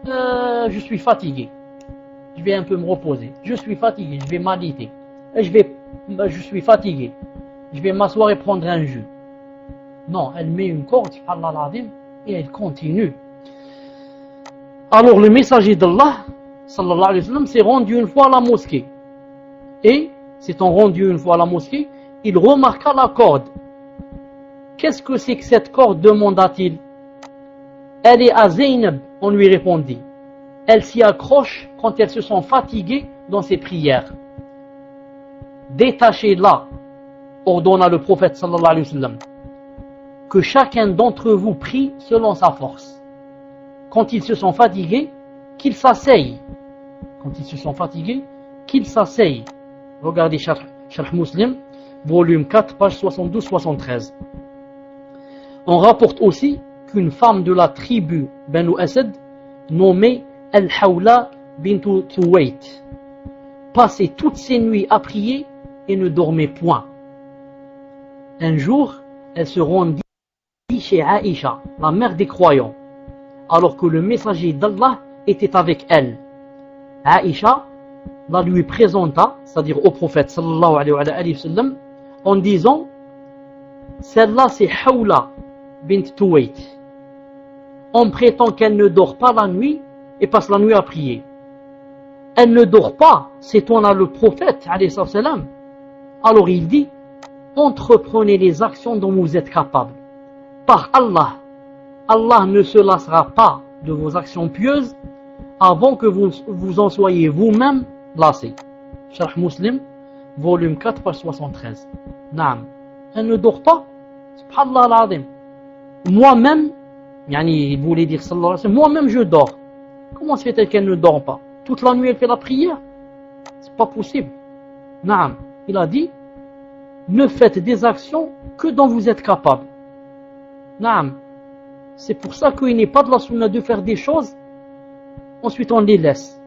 je suis fatigué, je vais un peu me reposer. Je suis fatigué, je vais m'aliter. Je suis fatigué, je vais m'asseoir et prendre un jus. Non, elle met une corde, subhanallah, et elle continue. Alors le messager d'Allah, sallallahu alayhi wa sallam, s'est rendu une fois à la mosquée. Et, s'étant rendu une fois à la mosquée, il remarqua la corde. Qu'est-ce que c'est que cette corde, demanda-t-il. Elle est à Zaynab, on lui répondit. Elle s'y accroche quand elle se sent fatiguée dans ses prières. Détachez-la, ordonna le prophète sallallahu alayhi wa sallam, que chacun d'entre vous prie selon sa force. Quand il se sent fatigué, qu'il s'asseye. Regardez Sharh Muslim, volume 4, page 72-73. On rapporte aussi qu'une femme de la tribu Banu Asad, nommée Al-Hawla bint Tuwait, passait toutes ses nuits à prier et ne dormait point. Un jour, elle se rendit chez Aïcha, la mère des croyants, alors que le messager d'Allah était avec elle. Aïcha la lui présenta, c'est-à-dire au prophète sallallahu alayhi wa sallam, en disant, celle-là c'est Hawla bint Tuwait, on prétend qu'elle ne dort pas la nuit et passe la nuit à prier. Elle ne dort pas, c'est-on là le prophète alayhi salam. Alors il dit, entreprenez les actions dont vous êtes capable. Par Allah, Allah ne se lassera pas de vos actions pieuses avant que vous en soyez vous-même lassés. Sharh Muslim, volume 4, page 73. Naam. Elle ne dort pas. Subhanallah al-Azim. Moi-même, il voulait dire sallallahu alayhi wa sallam, moi-même je dors. Comment se fait-elle qu'elle ne dort pas? Toute la nuit elle fait la prière? C'est pas possible. Naam. Il a dit, ne faites des actions que dont vous êtes capable. Naam. C'est pour ça qu'il n'est pas de la sunna de faire des choses, ensuite on les laisse.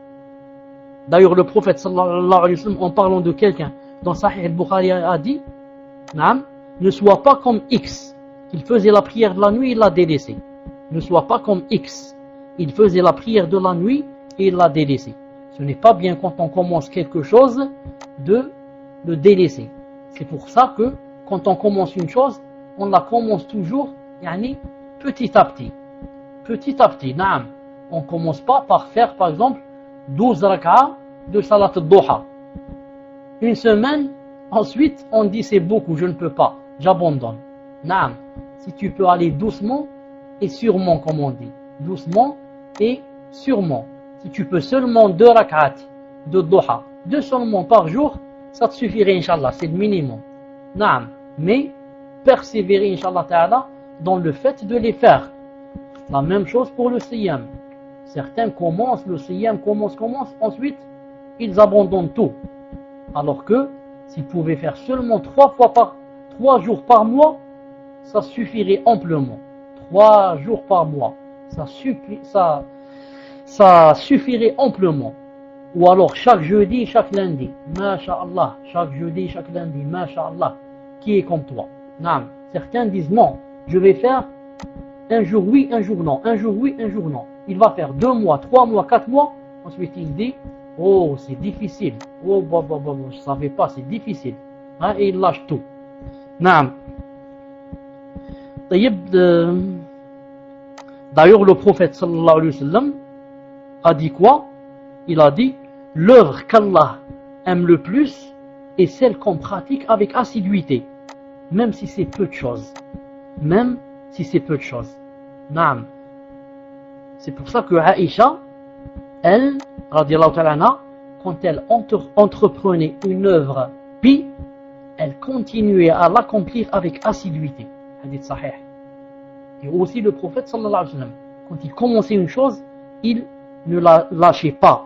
D'ailleurs le prophète sallallahu alayhi wa sallam, en parlant de quelqu'un dans Sahih al-Bukhari, a dit, Naam, ne sois pas comme X, il faisait la prière de la nuit, il l'a délaissé. Ne sois pas comme X, il faisait la prière de la nuit et il l'a délaissé. Ce n'est pas bien quand on commence quelque chose de le délaisser. C'est pour ça que quand on commence une chose, on la commence toujours, petit à petit, naam. On commence pas par faire, par exemple, 12 rak'a de salat al-duha. Une semaine, ensuite, on dit c'est beaucoup, je ne peux pas, j'abandonne. Naam. Si tu peux aller doucement et sûrement, comme on dit. Doucement et sûrement. Si tu peux seulement 2 rak'at de duha, 2 seulement par jour, ça te suffirait, Inch'Allah, c'est le minimum. Naam. Mais, persévérer, Inch'Allah ta'ala, dans le fait de les faire. La même chose pour le siyam. Certains commencent, le siyam commence, ensuite ils abandonnent tout. Alors que s'ils pouvaient faire seulement 3 jours par mois, ça suffirait amplement. 3 jours par mois, ça suffirait amplement. Ou alors chaque jeudi, chaque lundi, masha'Allah, chaque jeudi, chaque lundi, masha'Allah, qui est comme toi. Non. Certains disent non. Je vais faire un jour oui, un jour non, un jour oui, un jour non. Il va faire 2 mois, 3 mois, 4 mois. Ensuite il dit, oh c'est difficile, oh je savais pas, c'est difficile. Et il lâche tout. Naam. D'ailleurs le prophète sallallahu alayhi wa sallam a dit quoi? Il a dit, l'œuvre qu'Allah aime le plus est celle qu'on pratique avec assiduité, même si c'est peu de choses. Naam. C'est pour ça que Aïcha, elle, radiallahu ta'ala anha, quand elle entreprenait une œuvre pie, elle continuait à l'accomplir avec assiduité. Hadith sahih. Et aussi le prophète sallallahu alayhi wa sallam, quand il commençait une chose, il ne la lâchait pas.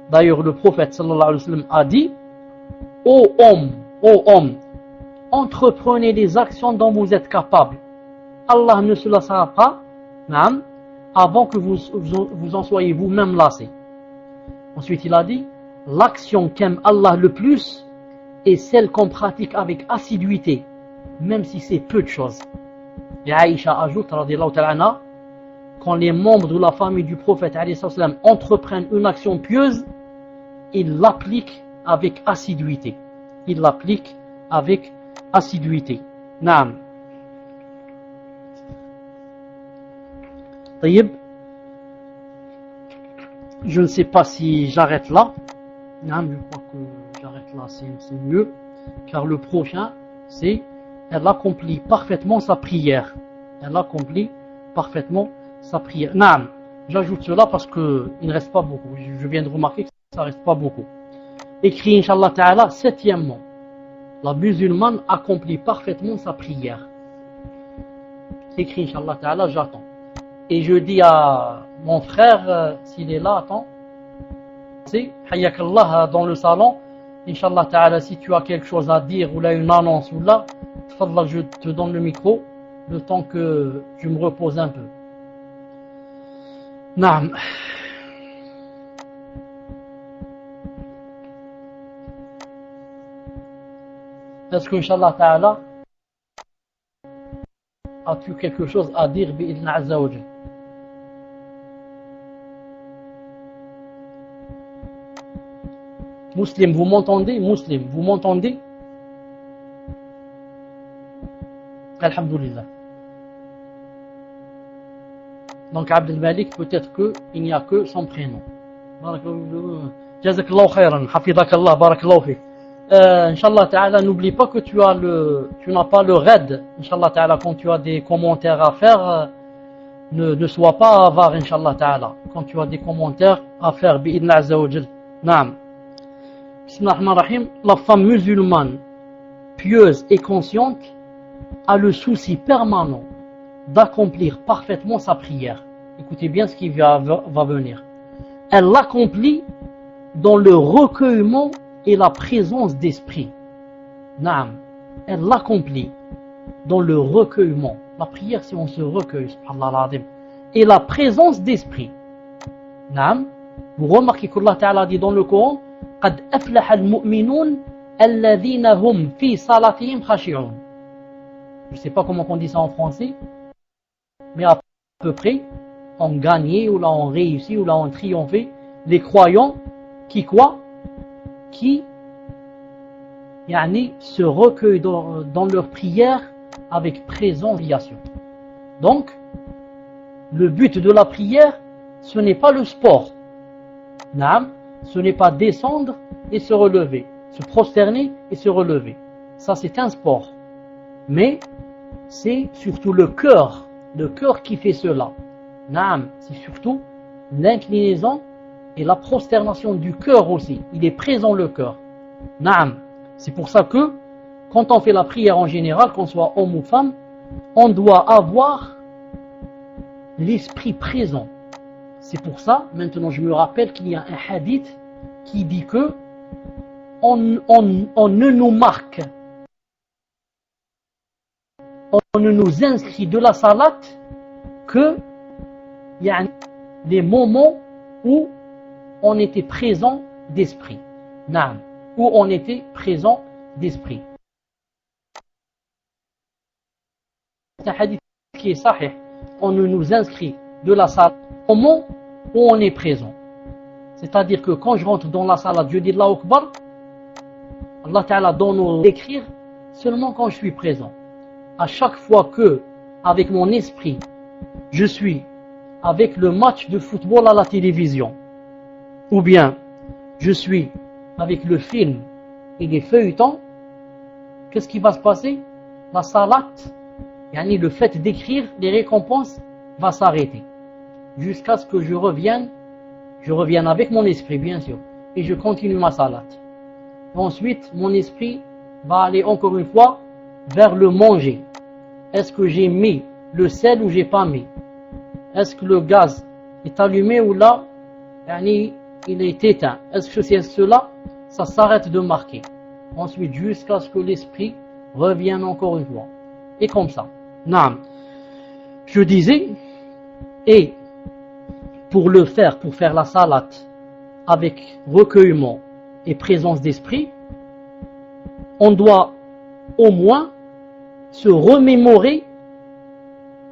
D'ailleurs le prophète sallallahu alayhi wa sallam a dit, ô homme, entreprenez les actions dont vous êtes capables. Allah ne se lassera pas, avant que vous en soyez vous-même lassés. Ensuite il a dit, l'action qu'aime Allah le plus et celle qu'on pratique avec assiduité, même si c'est peu de choses. Et Aïcha ajoute, radiyallahu ta'ala anha, quand les membres de la famille du prophète entreprennent une action pieuse, ils l'appliquent avec assiduité. Ils l'appliquent avec assiduité. Naam. Taïb. Je ne sais pas si j'arrête là. Naam, je crois que j'arrête là, c'est mieux. Car le prochain, c'est elle accomplit parfaitement sa prière. Elle accomplit parfaitement sa prière. Naam. J'ajoute cela parce que il ne reste pas beaucoup. Je viens de remarquer que ça ne reste pas beaucoup. Écrit, Inch'Allah Ta'ala, septièmement, la musulmane accomplit parfaitement sa prière. Écrit, Inch'Allah Ta'ala, j'attends. Et je dis à mon frère, s'il est là, attends, c'est, Hayyakallah, dans le salon, Inch'Allah Ta'ala, si tu as quelque chose à dire, ou là une annonce, ou là, tfadla, je te donne le micro, le temps que je me repose un peu. Naam. Est-ce que, Inch'Allah Ta'ala, as-tu quelque chose à dire, bi'idna Azza wa Jal? Muslim, vous m'entendez? Muslim, vous m'entendez? Alhamdulillah. Donc Abdel Malik, peut-être qu'il n'y a que son prénom. Jazakallahu khayran, hafidakallah, barakallahu fik. Inch'Allah Ta'ala, n'oublie pas que tu n'as pas le raid. Inch'Allah Ta'ala, quand tu as des commentaires à faire, ne sois pas avare, Inch'Allah Ta'ala. Quand tu as des commentaires à faire, bi'idna Azza wa Jal. Naam. Bismillahirrahmanirrahim. La femme musulmane, pieuse et consciente, a le souci permanent d'accomplir parfaitement sa prière. Écoutez bien ce qui va venir. Elle l'accomplit dans le recueillement et la présence d'esprit. Naam. Elle l'accomplit dans le recueillement. La prière, c'est on se recueille, subhanallah al-azim. Et la présence d'esprit. Naam. Vous remarquez qu'Allah Ta'ala dit dans le Coran, قد أفلح المؤمنون الذين هم في صلاتهم خاشعون. Je ne sais pas comment on dit ça en français, mais à peu près, on gagnait, ou là on réussit, ou là on triomphait, les croyants qui quoi? Qui se recueillent dans leur prière avec présence. Donc, le but de la prière, ce n'est pas le sport. Naam, ce n'est pas descendre et se relever, se prosterner et se relever. Ça, c'est un sport. Mais c'est surtout le cœur qui fait cela. Naam, c'est surtout l'inclinaison et la prosternation du cœur aussi. Il est présent le cœur. Naam, c'est pour ça que quand on fait la prière en général, qu'on soit homme ou femme, on doit avoir l'esprit présent. C'est pour ça, maintenant je me rappelle qu'il y a un hadith qui dit que on ne nous marque, on ne nous inscrit de la salat que les moments où on était présent d'esprit. Naam, où on était présent d'esprit. C'est un hadith qui est sahih. On ne nous inscrit de la salat au moment où on est présent. C'est-à-dire que quand je rentre dans la salat, je dis Allahu Akbar, Allah Ta'ala donne d'écrire seulement quand je suis présent. À chaque fois que, avec mon esprit, je suis avec le match de football à la télévision, ou bien je suis avec le film et les feuilletons, qu'est-ce qui va se passer? La salat, le fait d'écrire les récompenses va s'arrêter. Jusqu'à ce que je revienne avec mon esprit, bien sûr, et je continue ma salat. Ensuite, mon esprit va aller encore une fois vers le manger. Est-ce que j'ai mis le sel ou j'ai pas mis? Est-ce que le gaz est allumé ou là, il est éteint? Est-ce que c'est cela? Ça s'arrête de marquer. Ensuite, jusqu'à ce que l'esprit revienne encore une fois. Et comme ça. Naam. Je disais, et pour faire la salat avec recueillement et présence d'esprit, on doit au moins se remémorer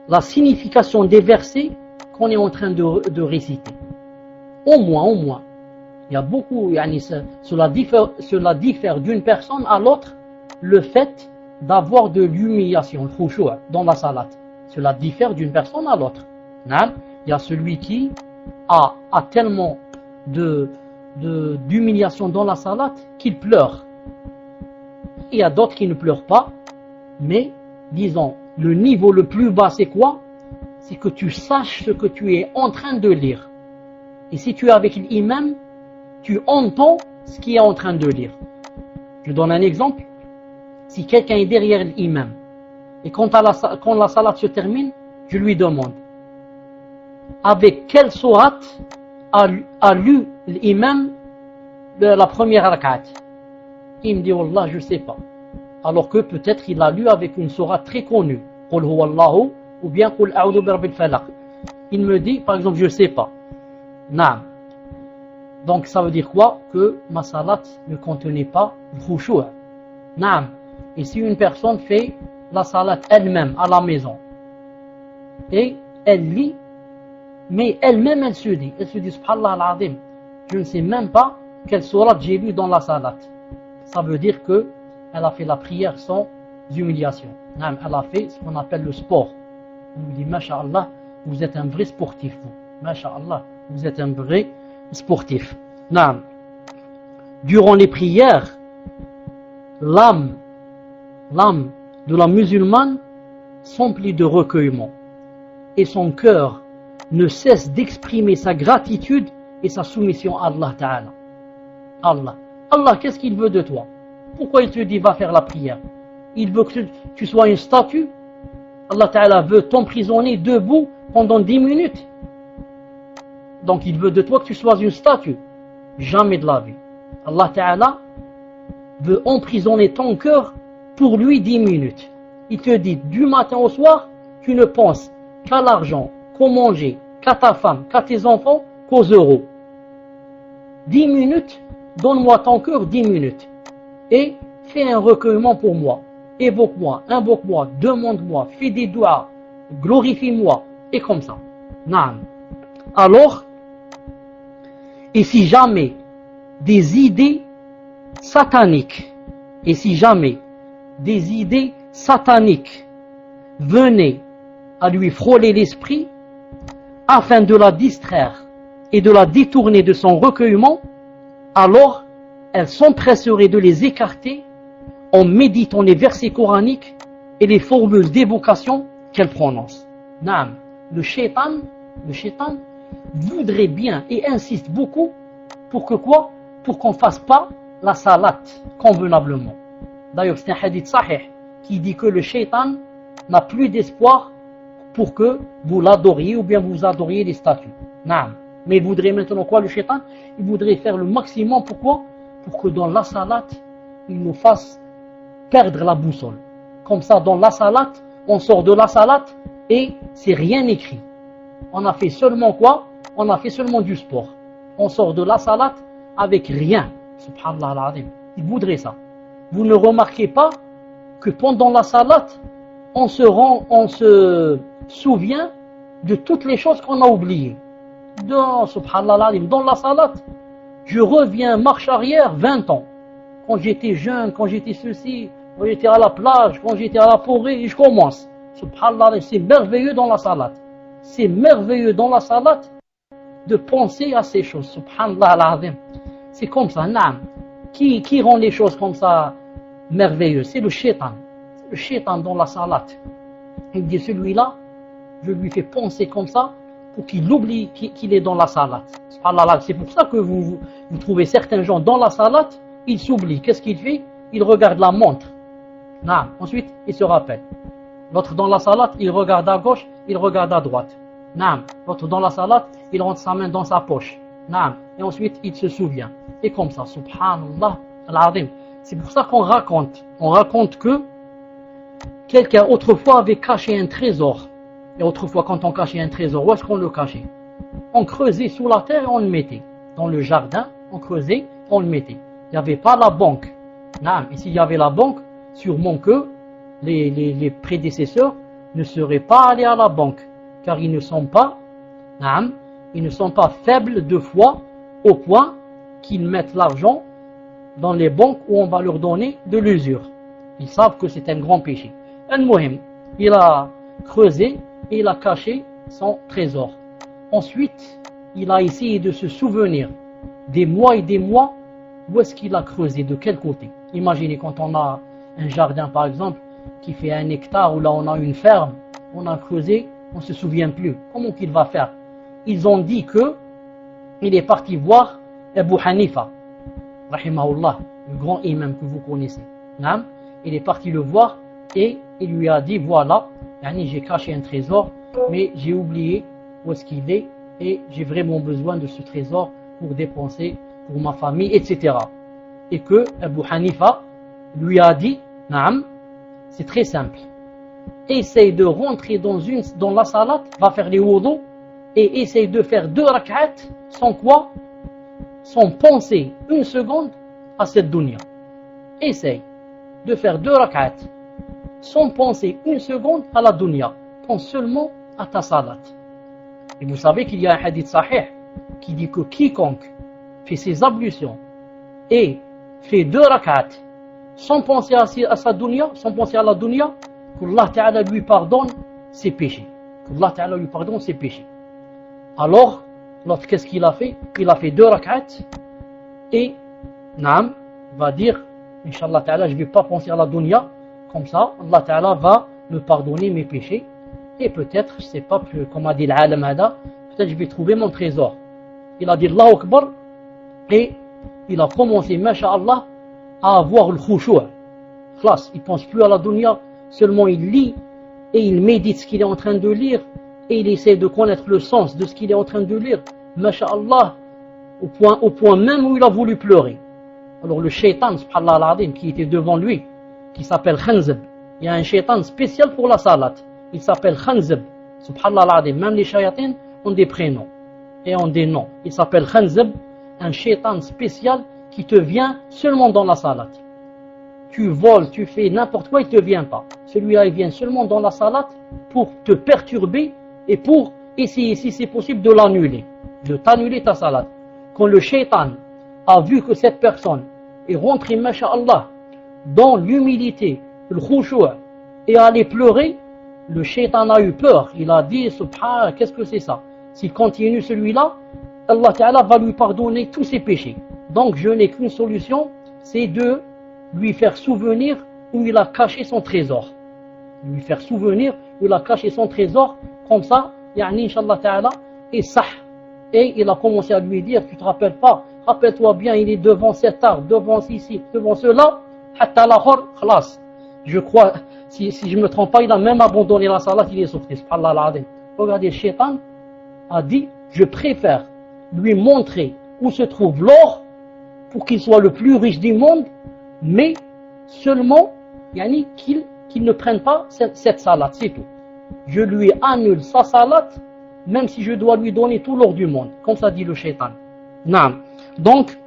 la signification des versets qu'on est en train de réciter. Au moins. Il y a beaucoup, cela diffère d'une personne à l'autre, le fait d'avoir de l'humiliation, le khushu' dans la salat. Cela diffère d'une personne à l'autre. Il y a celui qui a tellement d'humiliation dans la salat qu'il pleure. Il y a d'autres qui ne pleurent pas, mais disons, le niveau le plus bas c'est quoi? C'est que tu saches ce que tu es en train de lire. Et si tu es avec l'imam, tu entends ce qu'il est en train de lire. Je donne un exemple. Si quelqu'un est derrière l'imam, et quand la salat se termine, je lui demande avec quelle sourate a lu l'imam de la première rak'at. Il me dit Wallah, je sais pas. Alors que peut-être il a lu avec une sourate très connue, Qul huwallahu ou bien Qul a'udhu birabbil falaq. Il me dit par exemple je sais pas. Naam. Donc ça veut dire quoi? Que ma salat ne contenait pas le khushu'. Naam. Et si une personne fait la salat elle-même à la maison et elle lit, mais elle-même elle se dit subhanallah al-azim, je ne sais même pas quelle sourate j'ai lu dans la salat. Ça veut dire que elle a fait la prière sans humiliation. Naam, elle a fait ce qu'on appelle le sport. On lui dit masha'Allah, vous êtes un vrai sportif vous. Masha'Allah, vous êtes un vrai sportif. Naam. Durant les prières, l'âme de la musulmane s'emplit de recueillement et son cœur ne cesse d'exprimer sa gratitude et sa soumission à Allah Ta'ala. Allah, qu'est-ce qu'il veut de toi? Pourquoi il te dit va faire la prière? Il veut que tu sois une statue? Allah Ta'ala veut t'emprisonner debout pendant 10 minutes. Donc il veut de toi que tu sois une statue. Jamais de la vie. Allah Ta'ala veut emprisonner ton cœur pour lui 10 minutes. Il te dit du matin au soir, tu ne penses qu'à l'argent, qu'au manger, qu'à ta femme, qu'à tes enfants, qu'aux euros. 10 minutes, donne-moi ton cœur 10 minutes. Et fais un recueillement pour moi. Évoque-moi, invoque-moi, demande-moi, fais des doigts, glorifie-moi. Et comme ça. Naam. Alors, et si jamais des idées sataniques venaient à lui frôler l'esprit afin de la distraire et de la détourner de son recueillement, alors elle s'empresserait de les écarter en méditant les versets coraniques et les formules d'évocation qu'elle prononce. Naam, le shaitan voudrait bien et insiste beaucoup pour que quoi? Pour qu'on ne fasse pas la salat convenablement. D'ailleurs, c'est un hadith sahih qui dit que le shaitan n'a plus d'espoir pour que vous l'adoriez ou bien vous adoriez les statues. Naam. Mais il voudrait maintenant quoi le shaitan? Il voudrait faire le maximum. Pourquoi? Pour que dans la salat, il nous fasse perdre la boussole. Comme ça, dans la salat, on sort de la salat et c'est rien écrit. On a fait seulement quoi? On a fait seulement du sport. On sort de la salat avec rien. Subhanallah al-azim. Il voudrait ça. Vous ne remarquez pas que pendant la salat, on se souvient de toutes les choses qu'on a oubliées. Subhanallah al-azim. Dans la salat, je reviens marche arrière 20 ans. Quand j'étais jeune, quand j'étais ceci, quand j'étais à la plage, quand j'étais à la forêt, et je commence. Subhanallah, c'est merveilleux dans la salat. C'est merveilleux dans la salat de penser à ces choses. Subhanallah al-azim. C'est comme ça, naam. Qui rend les choses comme ça merveilleuses? C'est le shaitan. Le shaitan dans la salat. Il dit celui-là, je lui fais penser comme ça pour qu'il oublie qu'il est dans la salat. Subhanallah. C'est pour ça que vous trouvez certains gens dans la salat, ils s'oublient. Qu'est-ce qu'il fait? Il regarde la montre. Naam. Ensuite, il se rappelle. L'autre dans la salat, il regarde à gauche, il regarde à droite. Naam. L'autre dans la salat, il rentre sa main dans sa poche. Naam. Et ensuite, il se souvient. Et comme ça, subhanallah al-azim. C'est pour ça qu'on raconte. On raconte que quelqu'un autrefois avait caché un trésor. Et autrefois, quand on cachait un trésor, où est-ce qu'on le cachait? On creusait sous la terre et on le mettait. Dans le jardin, on creusait, on le mettait. Il n'y avait pas la banque. Et s'il y avait la banque, sûrement que les prédécesseurs ne seraient pas allés à la banque, car ils ne sont pas faibles de foi au point qu'ils mettent l'argent dans les banques où on va leur donner de l'usure. Ils savent que c'est un grand péché. Al-Muhim, il a creusé et il a caché son trésor. Ensuite, il a essayé de se souvenir des mois et des mois où est-ce qu'il a creusé, de quel côté. Imaginez quand on a un jardin par exemple qui fait 1 hectare, ou là on a une ferme, on a creusé, on ne se souvient plus. Comment qu'il va faire? Ils ont dit que il est parti voir Abu Hanifa, rahimahullah, le grand imam que vous connaissez. Il est parti le voir et il lui a dit voilà, j'ai caché un trésor, mais j'ai oublié où est-ce qu'il est et j'ai vraiment besoin de ce trésor pour dépenser pour ma famille, etc. Et que Abu Hanifa lui a dit c'est très simple. Essaye de rentrer dans la salat, va faire les wudu et essaye de faire 2 rak'at sans quoi? Sans penser une seconde à cette dunya. Essaye de faire 2 rak'at sans penser une seconde à la dunya. Pense seulement à ta salat. Et vous savez qu'il y a un hadith sahih qui dit que quiconque fait ses ablutions et fait 2 rak'at sans penser à sa dunya, sans penser à la dunya, qu'Allah Ta'ala lui pardonne ses péchés. Qu'Allah Ta'ala lui pardonne ses péchés. Alors, l'autre, qu'est-ce qu'il a fait? Il a fait 2 rak'at et, va dire, Inch'Allah Ta'ala, je ne vais pas penser à la dunya, comme ça, Allah Ta'ala va me pardonner mes péchés. Et peut-être, je ne sais pas, comme a dit l'Alam Hada, peut-être je vais trouver mon trésor. Il a dit Allahu Akbar et il a commencé, masha'Allah, à avoir le khushu'. Khlas, il ne pense plus à la dunya, seulement il lit et il médite ce qu'il est en train de lire et il essaie de connaître le sens de ce qu'il est en train de lire. Masha'Allah, au point même où il a voulu pleurer. Alors le shaitan, subhanallah al-azim, qui était devant lui, qui s'appelle Khanzab, il y a un shaitan spécial pour la salat. Il s'appelle Khanzab, subhanallah al-azim. Même les shayatins ont des prénoms et ont des noms. Il s'appelle Khanzab, un shaitan spécial qui te vient seulement dans la salat. Tu voles, tu fais n'importe quoi, il ne te vient pas. Celui-là, il vient seulement dans la salat pour te perturber et pour essayer, si c'est possible, de l'annuler, de t'annuler ta salat. Quand le shaitan a vu que cette personne est rentrée, masha'Allah, dans l'humilité, le khushu' et allait pleurer, le shaitan a eu peur. Il a dit, subhanallah, qu'est-ce que c'est ça? S'il continue celui-là, Allah Ta'ala va lui pardonner tous ses péchés. Donc je n'ai qu'une solution, c'est de lui faire souvenir où il a caché son trésor. Lui faire souvenir où il a caché son trésor, comme ça, Inch'Allah Ta'ala, et sah. Et il a commencé à lui dire, tu te rappelles pas, rappelle-toi bien, il est devant cet arbre, devant ici, devant cela, hatta lahor, khlas. Je crois, si je ne me trompe pas, il a même abandonné la salat, il est sorti, subhanallah al-azim. Regardez, le shaitan a dit, je préfère lui montrer où se trouve l'or, pour qu'il soit le plus riche du monde, mais seulement qu'il ne prenne pas cette salat, c'est tout. Je lui annule sa salat, même si je dois lui donner tout l'or du monde, comme ça dit le shaitan. Donc,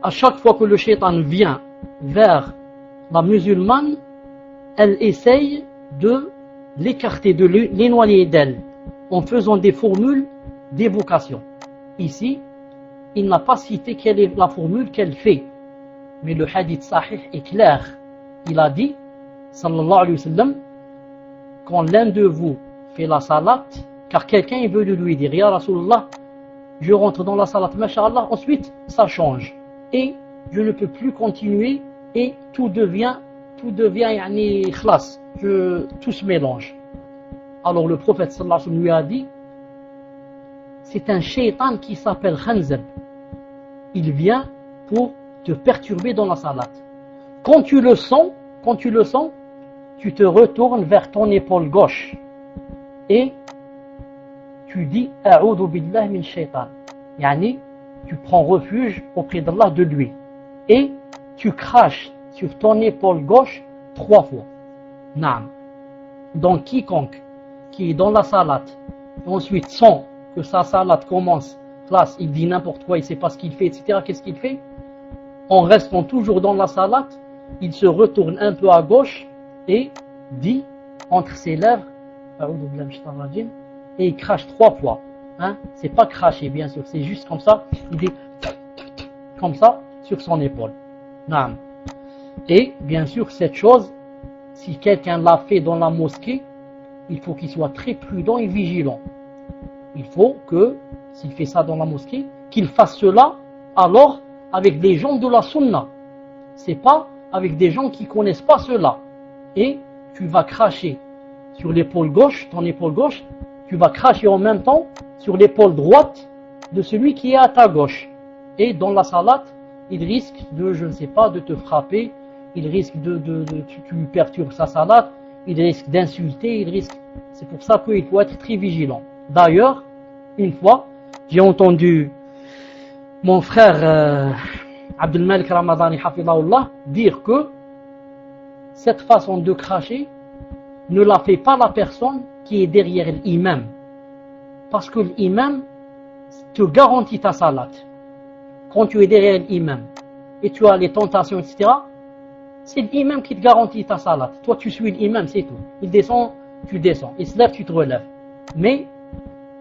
à chaque fois que le shaitan vient vers la musulmane, elle essaye de l'écarter, de l'éloigner d'elle, en faisant des formules d'évocation. Ici, il n'a pas cité quelle est la formule qu'elle fait. Mais le hadith sahih est clair. Il a dit, sallallahu alayhi wa sallam, quand l'un de vous fait la salat, car quelqu'un il veut lui dire, Ya Rasulullah, je rentre dans la salat, masha'Allah, ensuite ça change. Et je ne peux plus continuer et tout devient khlas, tout se mélange. Alors le prophète sallallahu alayhi wa sallam lui a dit, c'est un shaitan qui s'appelle Khanzab. Il vient pour te perturber dans la salat. Quand tu le sens, tu te retournes vers ton épaule gauche et tu dis A'udhu billah min shaitan. Tu prends refuge auprès d'Allah de lui et tu craches sur ton épaule gauche 3 fois. Donc quiconque qui est dans la salat et ensuite sent que sa salat commence, classe, il dit n'importe quoi, il ne sait pas ce qu'il fait, etc. Qu'est-ce qu'il fait? en restant toujours dans la salat, il se retourne un peu à gauche et dit entre ses lèvres, et il crache 3 fois. Hein? C'est pas cracher, bien sûr, c'est juste comme ça, il dit comme ça sur son épaule. Naam. Et bien sûr, cette chose, si quelqu'un l'a fait dans la mosquée, il faut qu'il soit très prudent et vigilant. Il faut que, s'il fait ça dans la mosquée, qu'il fasse cela alors avec des gens de la sunna. C'est pas avec des gens qui connaissent pas cela. Et tu vas cracher sur l'épaule gauche, ton épaule gauche, tu vas cracher en même temps sur l'épaule droite de celui qui est à ta gauche. Et dans la salat, il risque de, je ne sais pas, de te frapper, il risque tu perturbes sa salat, il risque d'insulter, il risque... C'est pour ça qu'il faut être très vigilant. D'ailleurs, une fois, j'ai entendu mon frère Abdul Malik Ramadani Hafidahullah dire que cette façon de cracher ne la fait pas la personne qui est derrière l'imam. Parce que l'imam te garantit ta salat. Quand tu es derrière l'imam et tu as les tentations, etc., c'est l'imam qui te garantit ta salat. Toi, tu suis l'imam, c'est tout. Il descend, tu descends. Il se lève, tu te relèves. Mais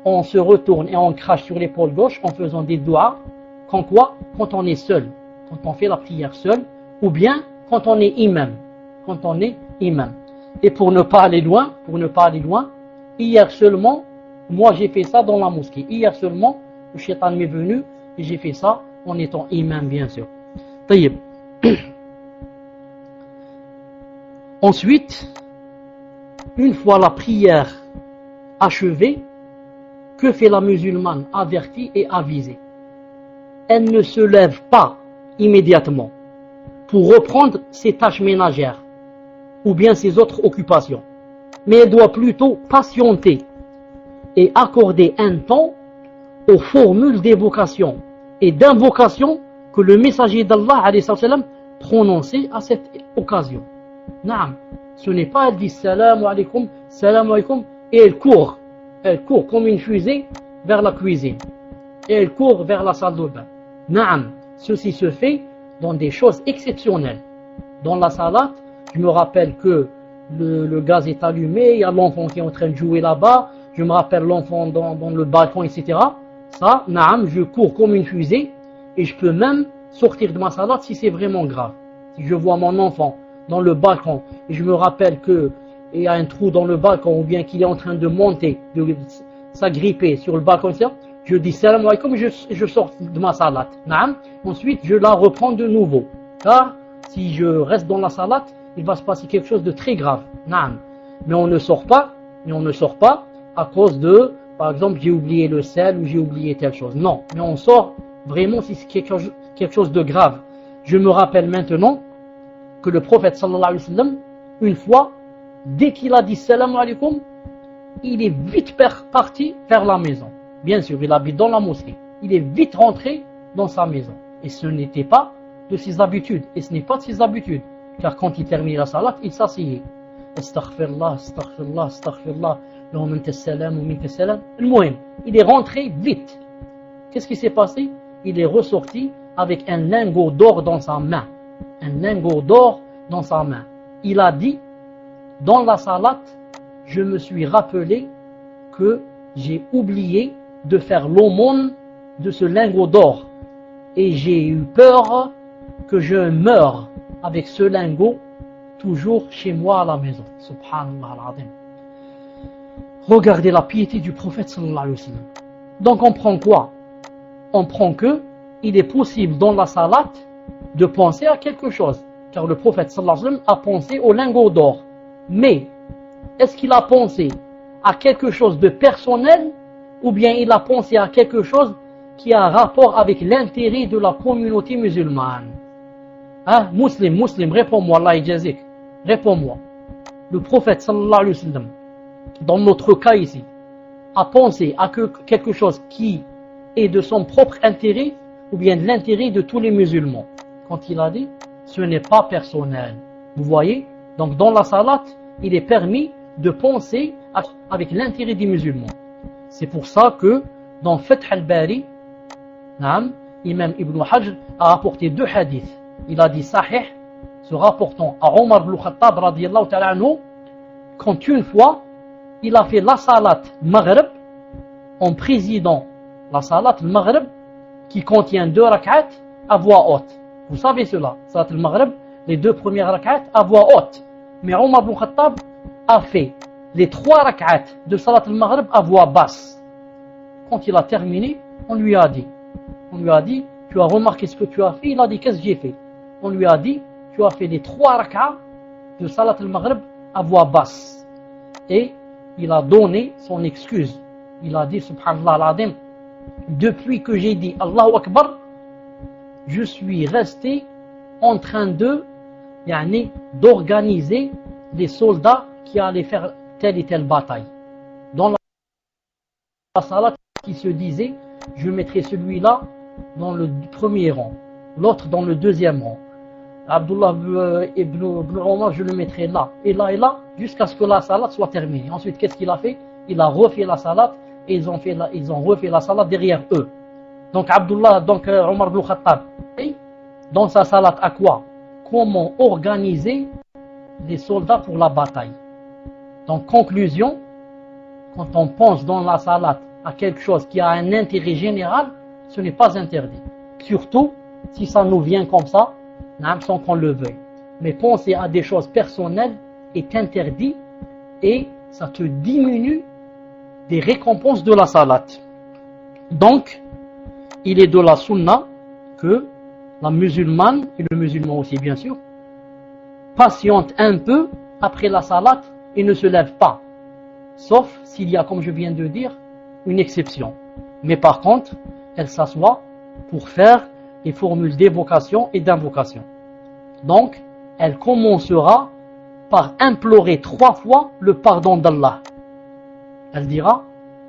on se retourne et on crache sur l'épaule gauche en faisant des doigts. Quand quoi? Quand on est seul. Quand on fait la prière seul. Ou bien quand on est imam. Quand on est imam. Et pour ne pas aller loin, hier seulement, moi j'ai fait ça dans la mosquée. Hier seulement, le shaitan m'est venu et j'ai fait ça en étant imam, bien sûr. Taïb. Ensuite, une fois la prière achevée, que fait la musulmane avertie et avisée? Elle ne se lève pas immédiatement pour reprendre ses tâches ménagères ou bien ses autres occupations, mais elle doit plutôt patienter et accorder un temps aux formules d'évocation et d'invocation que le messager d'Allah prononçait à cette occasion. Naam, ce n'est pas elle dit salam alaikum, et elle court comme une fusée vers la cuisine et elle court vers la salle de bain. Naam, ceci se fait dans des choses exceptionnelles. Dans la salat, je me rappelle que le gaz est allumé, il y a l'enfant qui est en train de jouer là-bas, je me rappelle l'enfant dans le balcon, etc. Ça, naam, je cours comme une fusée et je peux même sortir de ma salat si c'est vraiment grave. Si je vois mon enfant dans le balcon et je me rappelle qu'il y a un trou dans le balcon ou bien qu'il est en train de monter, de s'agripper sur le balcon, etc., je dis salam alaikum et je sors de ma salat. Naam. Ensuite, je la reprends de nouveau. Car si je reste dans la salat, il va se passer quelque chose de très grave. Naam. Mais on ne sort pas à cause de, par exemple, j'ai oublié le sel ou j'ai oublié telle chose. Non, mais on sort vraiment si c'est quelque chose de grave. Je me rappelle maintenant que le prophète sallallahu alayhi wa sallam, une fois, dès qu'il a dit salam alaikum, il est vite parti vers la maison. Bien sûr, il habite dans la mosquée. Il est vite rentré dans sa maison. Et ce n'était pas de ses habitudes. Et ce n'est pas de ses habitudes. Car quand il terminait la salat, il s'asseyait. Astaghfirullah, astaghfirullah, astaghfirullah. Il est rentré vite. Qu'est-ce qui s'est passé? Il est ressorti avec un lingot d'or dans sa main. Un lingot d'or dans sa main. Il a dit, dans la salat, je me suis rappelé que j'ai oublié de faire l'aumône de ce lingot d'or. Et j'ai eu peur que je meure avec ce lingot toujours chez moi à la maison. Subhanallah al-Azim. Regardez la piété du prophète sallallahu alayhi wa sallam. Donc on prend quoi? On prend que il est possible dans la salat de penser à quelque chose. Car le prophète sallallahu alayhi wa sallam a pensé au lingot d'or. Mais, est-ce qu'il a pensé à quelque chose de personnel ou bien il a pensé à quelque chose qui a rapport avec l'intérêt de la communauté musulmane? Hein? Muslim, réponds-moi, Allah yajazik. Réponds-moi. Le prophète sallallahu alayhi wa sallam, dans notre cas ici, a pensé à quelque chose qui est de son propre intérêt ou bien de l'intérêt de tous les musulmans. Quand il a dit, ce n'est pas personnel. Vous voyez? Donc dans la salat, il est permis de penser avec l'intérêt des musulmans. C'est pour ça que dans Fath al-Bari, Imam Ibn Hajr a rapporté 2 hadiths. il a dit sahih, se rapportant à Omar ibn Khattab radiyallahu ta'ala anhu, quand une fois, il a fait la salat maghrib en présidant la salat maghrib qui contient 2 rak'at à voix haute. Vous savez cela, salat maghrib, les 2 premières rak'at à voix haute. Mais Omar ibn Khattab a fait les 3 rak'at de salat maghrib à voix basse. Quand il a terminé, on lui a dit, tu as remarqué ce que tu as fait? Il a dit, qu'est-ce que j'ai fait? On lui a dit, tu as fait les 3 rak'at de salat al-maghrib à voix basse. Et il a donné son excuse. Il a dit, subhanallah al-azim, depuis que j'ai dit Allahu Akbar, je suis resté en train d'organiser des soldats qui allaient faire telle et telle bataille. Dans la salat qui se disait, je mettrai celui-là dans le premier rang, l'autre dans le deuxième rang. Abdullah ibn Omar, je le mettrai là, et là, jusqu'à ce que la salat soit terminée. Ensuite, qu'est-ce qu'il a fait? Il a refait la salat, et ils ont refait la salat derrière eux. Donc, Omar ibn Khattab, dans sa salat à quoi? Comment organiser les soldats pour la bataille. Donc, conclusion, quand on pense dans la salat à quelque chose qui a un intérêt général, ce n'est pas interdit. Surtout si ça nous vient comme ça, sans qu'on le veuille. Mais penser à des choses personnelles est interdit et ça te diminue des récompenses de la salat. Donc, il est de la sunna que la musulmane, et le musulman aussi bien sûr, patiente un peu après la salat et ne se lève pas. Sauf s'il y a, comme je viens de dire, une exception. Mais par contre, elle s'assoit pour faire les formules d'évocation et d'invocation. Donc, elle commencera par implorer 3 fois le pardon d'Allah. Elle dira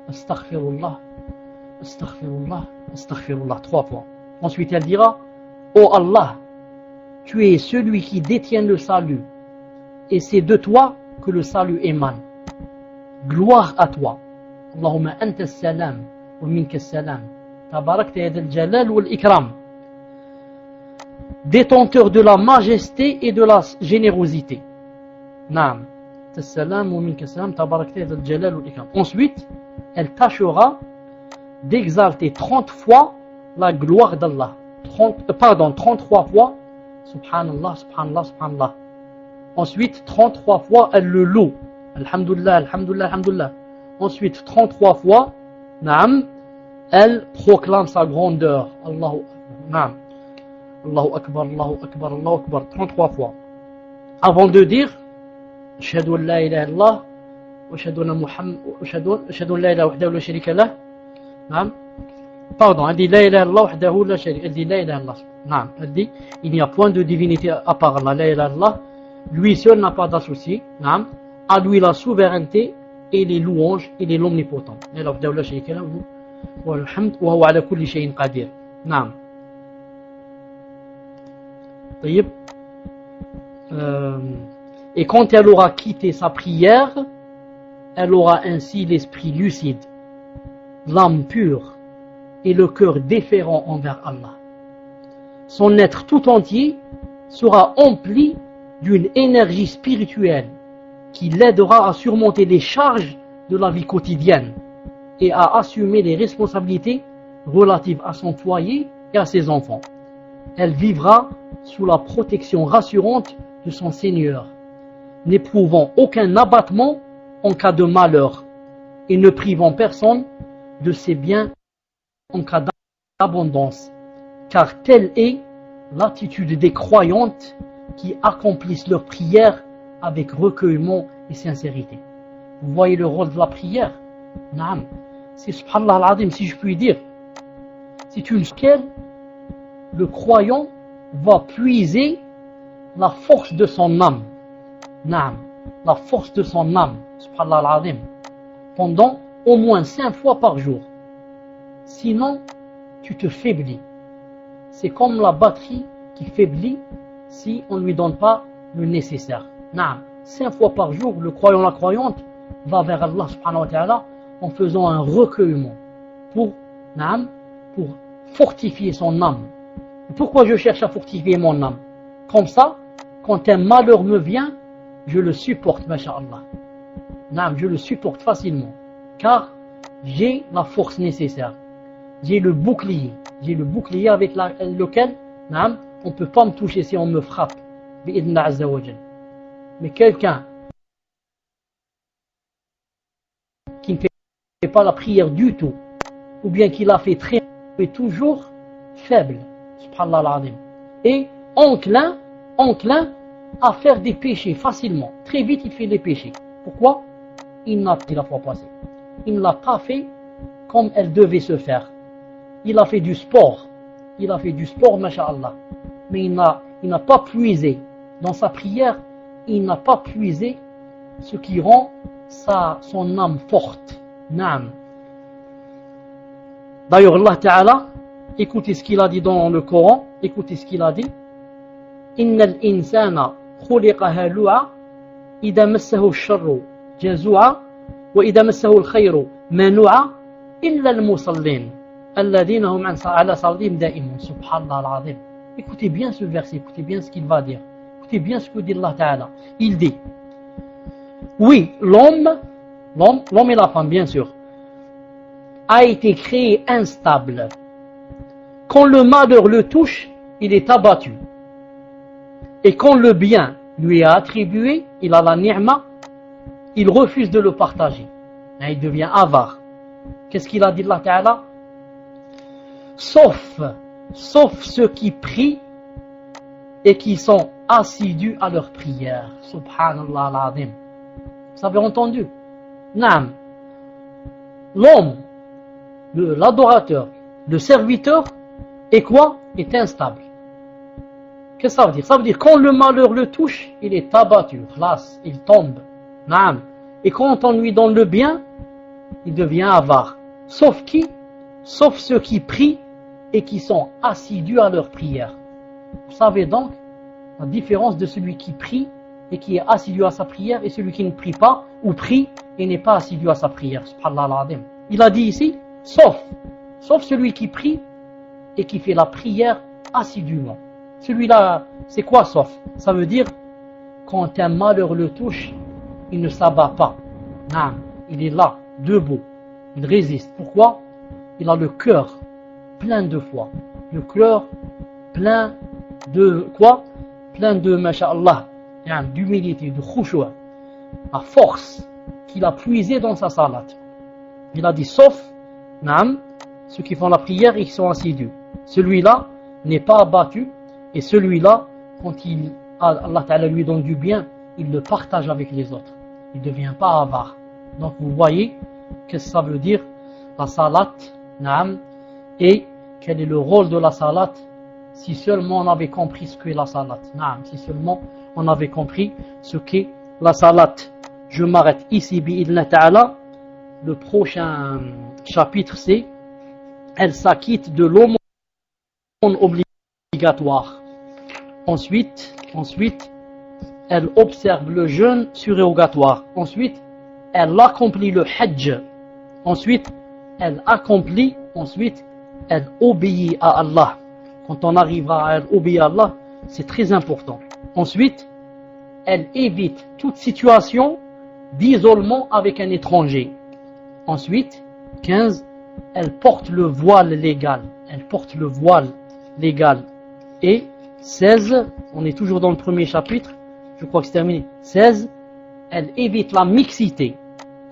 Astaghfirullah, Astaghfirullah, Astaghfirullah 3 fois. Ensuite, elle dira Oh Allah, tu es celui qui détient le salut, et c'est de toi que le salut émane. Gloire à toi. Allahumma anta as-salam wa minka as-salam. Tabarakta ya dal jalal wal ikram. Détenteur de la majesté et de la générosité. Naam. As-salam wa minka as-salam. Tabarakta ya dal jalal wal ikram. Ensuite, elle tâchera d'exalter 30 fois la gloire d'Allah. 33 fois Subhanallah, Subhanallah, Subhanallah. Ensuite, 33 fois elle le loue. Alhamdulillah, Alhamdulillah, Alhamdulillah. Ensuite, 33 fois, Naam, elle proclame sa grandeur. Allahu Akbar, Allahu Akbar, Allahu Akbar, Allahu Akbar, 33 fois. Avant de dire, Ashhadu an la ilaha illallah, wa ashhadu anna Muhammad, ashhadu an la ilaha wahdahu la sharika lah. Naam. Pardon, elle dit la ilaha illallah wahdahu la sharika. Elle dit la ilaha illallah. Naam. Elle dit, il n'y a point de divinité à part Allah. La ilaha illallah. Lui seul n'a pas d'associé. Naam. À lui la souveraineté et les louanges, il est l'omnipotent. La ilaha wahdahu la sharika lah. Walhamd wa huwa ala kulli shay'in qadir. Naam. Et quand elle aura quitté sa prière, elle aura ainsi l'esprit lucide, l'âme pure et le cœur déférent envers Allah. Son être tout entier sera empli d'une énergie spirituelle qui l'aidera à surmonter les charges de la vie quotidienne et à assumer les responsabilités relatives à son foyer et à ses enfants. Elle vivra sous la protection rassurante de son Seigneur, n'éprouvant aucun abattement en cas de malheur et ne privant personne de ses biens en cas d'abondance, car telle est l'attitude des croyantes qui accomplissent leur prière avec recueillement et sincérité. Vous voyez le rôle de la prière? Naam. C'est subhanallah al-azim, si je puis dire. C'est une laquelle le croyant va puiser la force de son âme. Naam. La force de son âme, subhanallah al-azim, pendant au moins 5 fois par jour. Sinon, tu te faiblis. C'est comme la batterie qui faiblit si on ne lui donne pas le nécessaire. Naam. 5 fois par jour, le croyant, la croyante, va vers Allah subhanahu wa ta'ala en faisant un recueillement pour fortifier son âme Pourquoi je cherche à fortifier mon âme? Comme ça, quand un malheur me vient, je le supporte, masha'Allah. Naam, je le supporte facilement, car j'ai la force nécessaire. J'ai le bouclier avec lequel, naam, on ne peut pas me toucher si on me frappe. Bi'idna azza wa jal. Mais quelqu'un qui ne fait pas la prière du tout, ou bien qui l'a fait très, est toujours faible, subhanallah al-azim, et enclin à faire des péchés facilement. Très vite, il fait des péchés. Pourquoi? Il n'a pas la fois passée. Il ne l'a pas fait comme elle devait se faire. Il a fait du sport, masha'Allah. Mais il n'a pas puisé dans sa prière, il n'a pas puisé ce qui rend son âme forte. Naam. D'ailleurs, Allah Ta'ala, écoutez ce qu'il a dit dans le Coran, écoutez ce qu'il a dit. Innal insana khuliqa halu'a idha massahu ash-sharru jazu'a wa idha massahu al-khayru manu'a illa al-musallin alladhina hum ala salatihim da'imun. Subhanallah al-azim. Écoutez bien ce verset, écoutez bien ce qu'il va dire. Écoutez bien ce que dit Allah Ta'ala. Il dit, oui, l'homme et la femme, bien sûr, a été créé instable. Quand le malheur le touche, il est abattu. Et quand le bien lui est attribué, il a la ni'ma, il refuse de le partager. Et il devient avare. Qu'est-ce qu'il a dit Allah Ta'ala? Sauf ceux qui prient et qui sont assidus à leur prière. Subhanallah al-azim. Vous avez entendu? Naam. L'homme, l'adorateur, le serviteur, est quoi? Est instable. Qu'est-ce que ça veut dire? Ça veut dire quand le malheur le touche, il est abattu, khlas, il tombe. Naam. Et quand on lui donne le bien, il devient avare. Sauf qui? Sauf ceux qui prient et qui sont assidus à leur prière. Vous savez donc la différence de celui qui prie et qui est assidu à sa prière et celui qui ne prie pas ou prie et n'est pas assidu à sa prière. Subhanallah al-azim. Il a dit ici, sauf celui qui prie et qui fait la prière assidûment. Celui-là, c'est quoi sauf? Ça veut dire, quand un malheur le touche, il ne s'abat pas. Non, il est là, debout. Il résiste. Pourquoi? Il a le cœur plein de foi. Le cœur plein de quoi? Plein de, masha'Allah, d'humilité, de khushu'a. La force qu'il a puisée dans sa salat. Il a dit, sauf, naam, ceux qui font la prière et qui sont assidus. Celui-là n'est pas abattu. Et celui-là, quand Allah Ta'ala lui donne du bien, il le partage avec les autres. Il ne devient pas avare. Donc vous voyez qu'est-ce que ça veut dire la salat, naam, et quel est le rôle de la salat si seulement on avait compris ce qu'est la salat. Naam, si seulement on avait compris ce qu'est la salat. Je m'arrête ici, bi'idna ta'ala. Le prochain chapitre c'est elle s'acquitte de l'aumône obligatoire. Ensuite, elle observe le jeûne surérogatoire. Ensuite, elle accomplit le hajj. Ensuite, elle obéit à Allah. Quand on arrive à obéir à Allah, c'est très important. Ensuite, elle évite toute situation d'isolement avec un étranger. Ensuite, 15, elle porte le voile légal. Et 16, on est toujours dans le premier chapitre, je crois que c'est terminé. 16, elle évite la mixité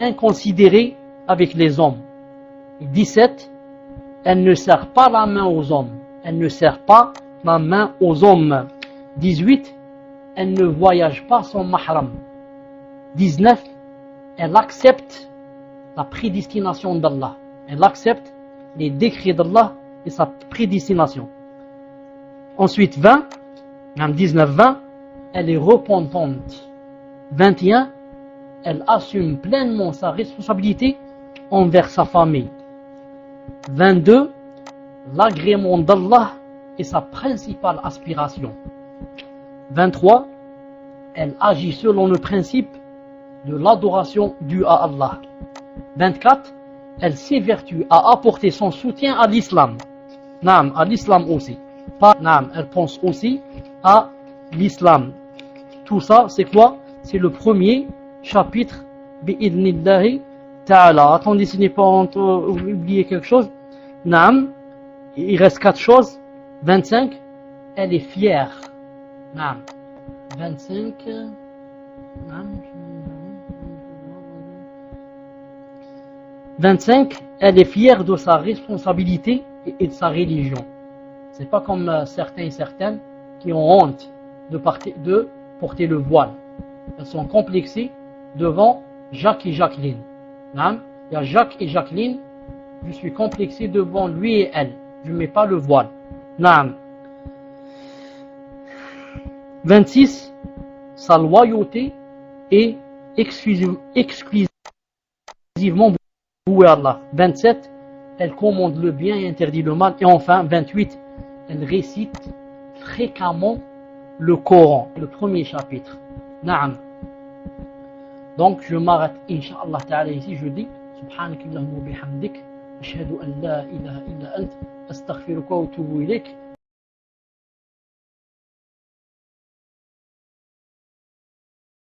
inconsidérée avec les hommes. Et 17, elle ne serre pas la main aux hommes. 18, elle ne voyage pas sans mahram. 19, elle accepte la prédestination d'Allah. Elle accepte les décrets d'Allah et sa prédestination. Ensuite 20, 19-20, elle est repentante. 21, elle assume pleinement sa responsabilité envers sa famille. 22, l'agrément d'Allah est sa principale aspiration. 23, elle agit selon le principe de l'adoration due à Allah. 24, elle s'évertue à apporter son soutien à l'islam. Naam, à l'islam aussi. Naam, elle pense aussi à l'islam. Tout ça, c'est quoi? C'est le premier chapitre bi'idnillahi ta'ala. Attendez, si n'est pas oublié quelque chose. Naam, il reste 4 choses. 25, elle est fière. Naam. 25. Naam. 25, elle est fière de sa responsabilité et de sa religion. C'est pas comme certains et certaines qui ont honte de porter le voile. Elles sont complexées devant Jacques et Jacqueline. Naam. Il y a Jacques et Jacqueline, je suis complexé devant lui et elle. Je ne mets pas le voile. Naam. 26, sa loyauté est exclusivement vouée à Allah. 27, elle commande le bien et interdit le mal. Et enfin, 28, elle récite fréquemment le Coran, le premier chapitre. Naam. Donc, je m'arrête, Inch'Allah Ta'ala, ici, je dis, Subhanakallahumma bihamdik, ashhadu an la ilaha illa ant, astaghfiruka wa atubu ilayk.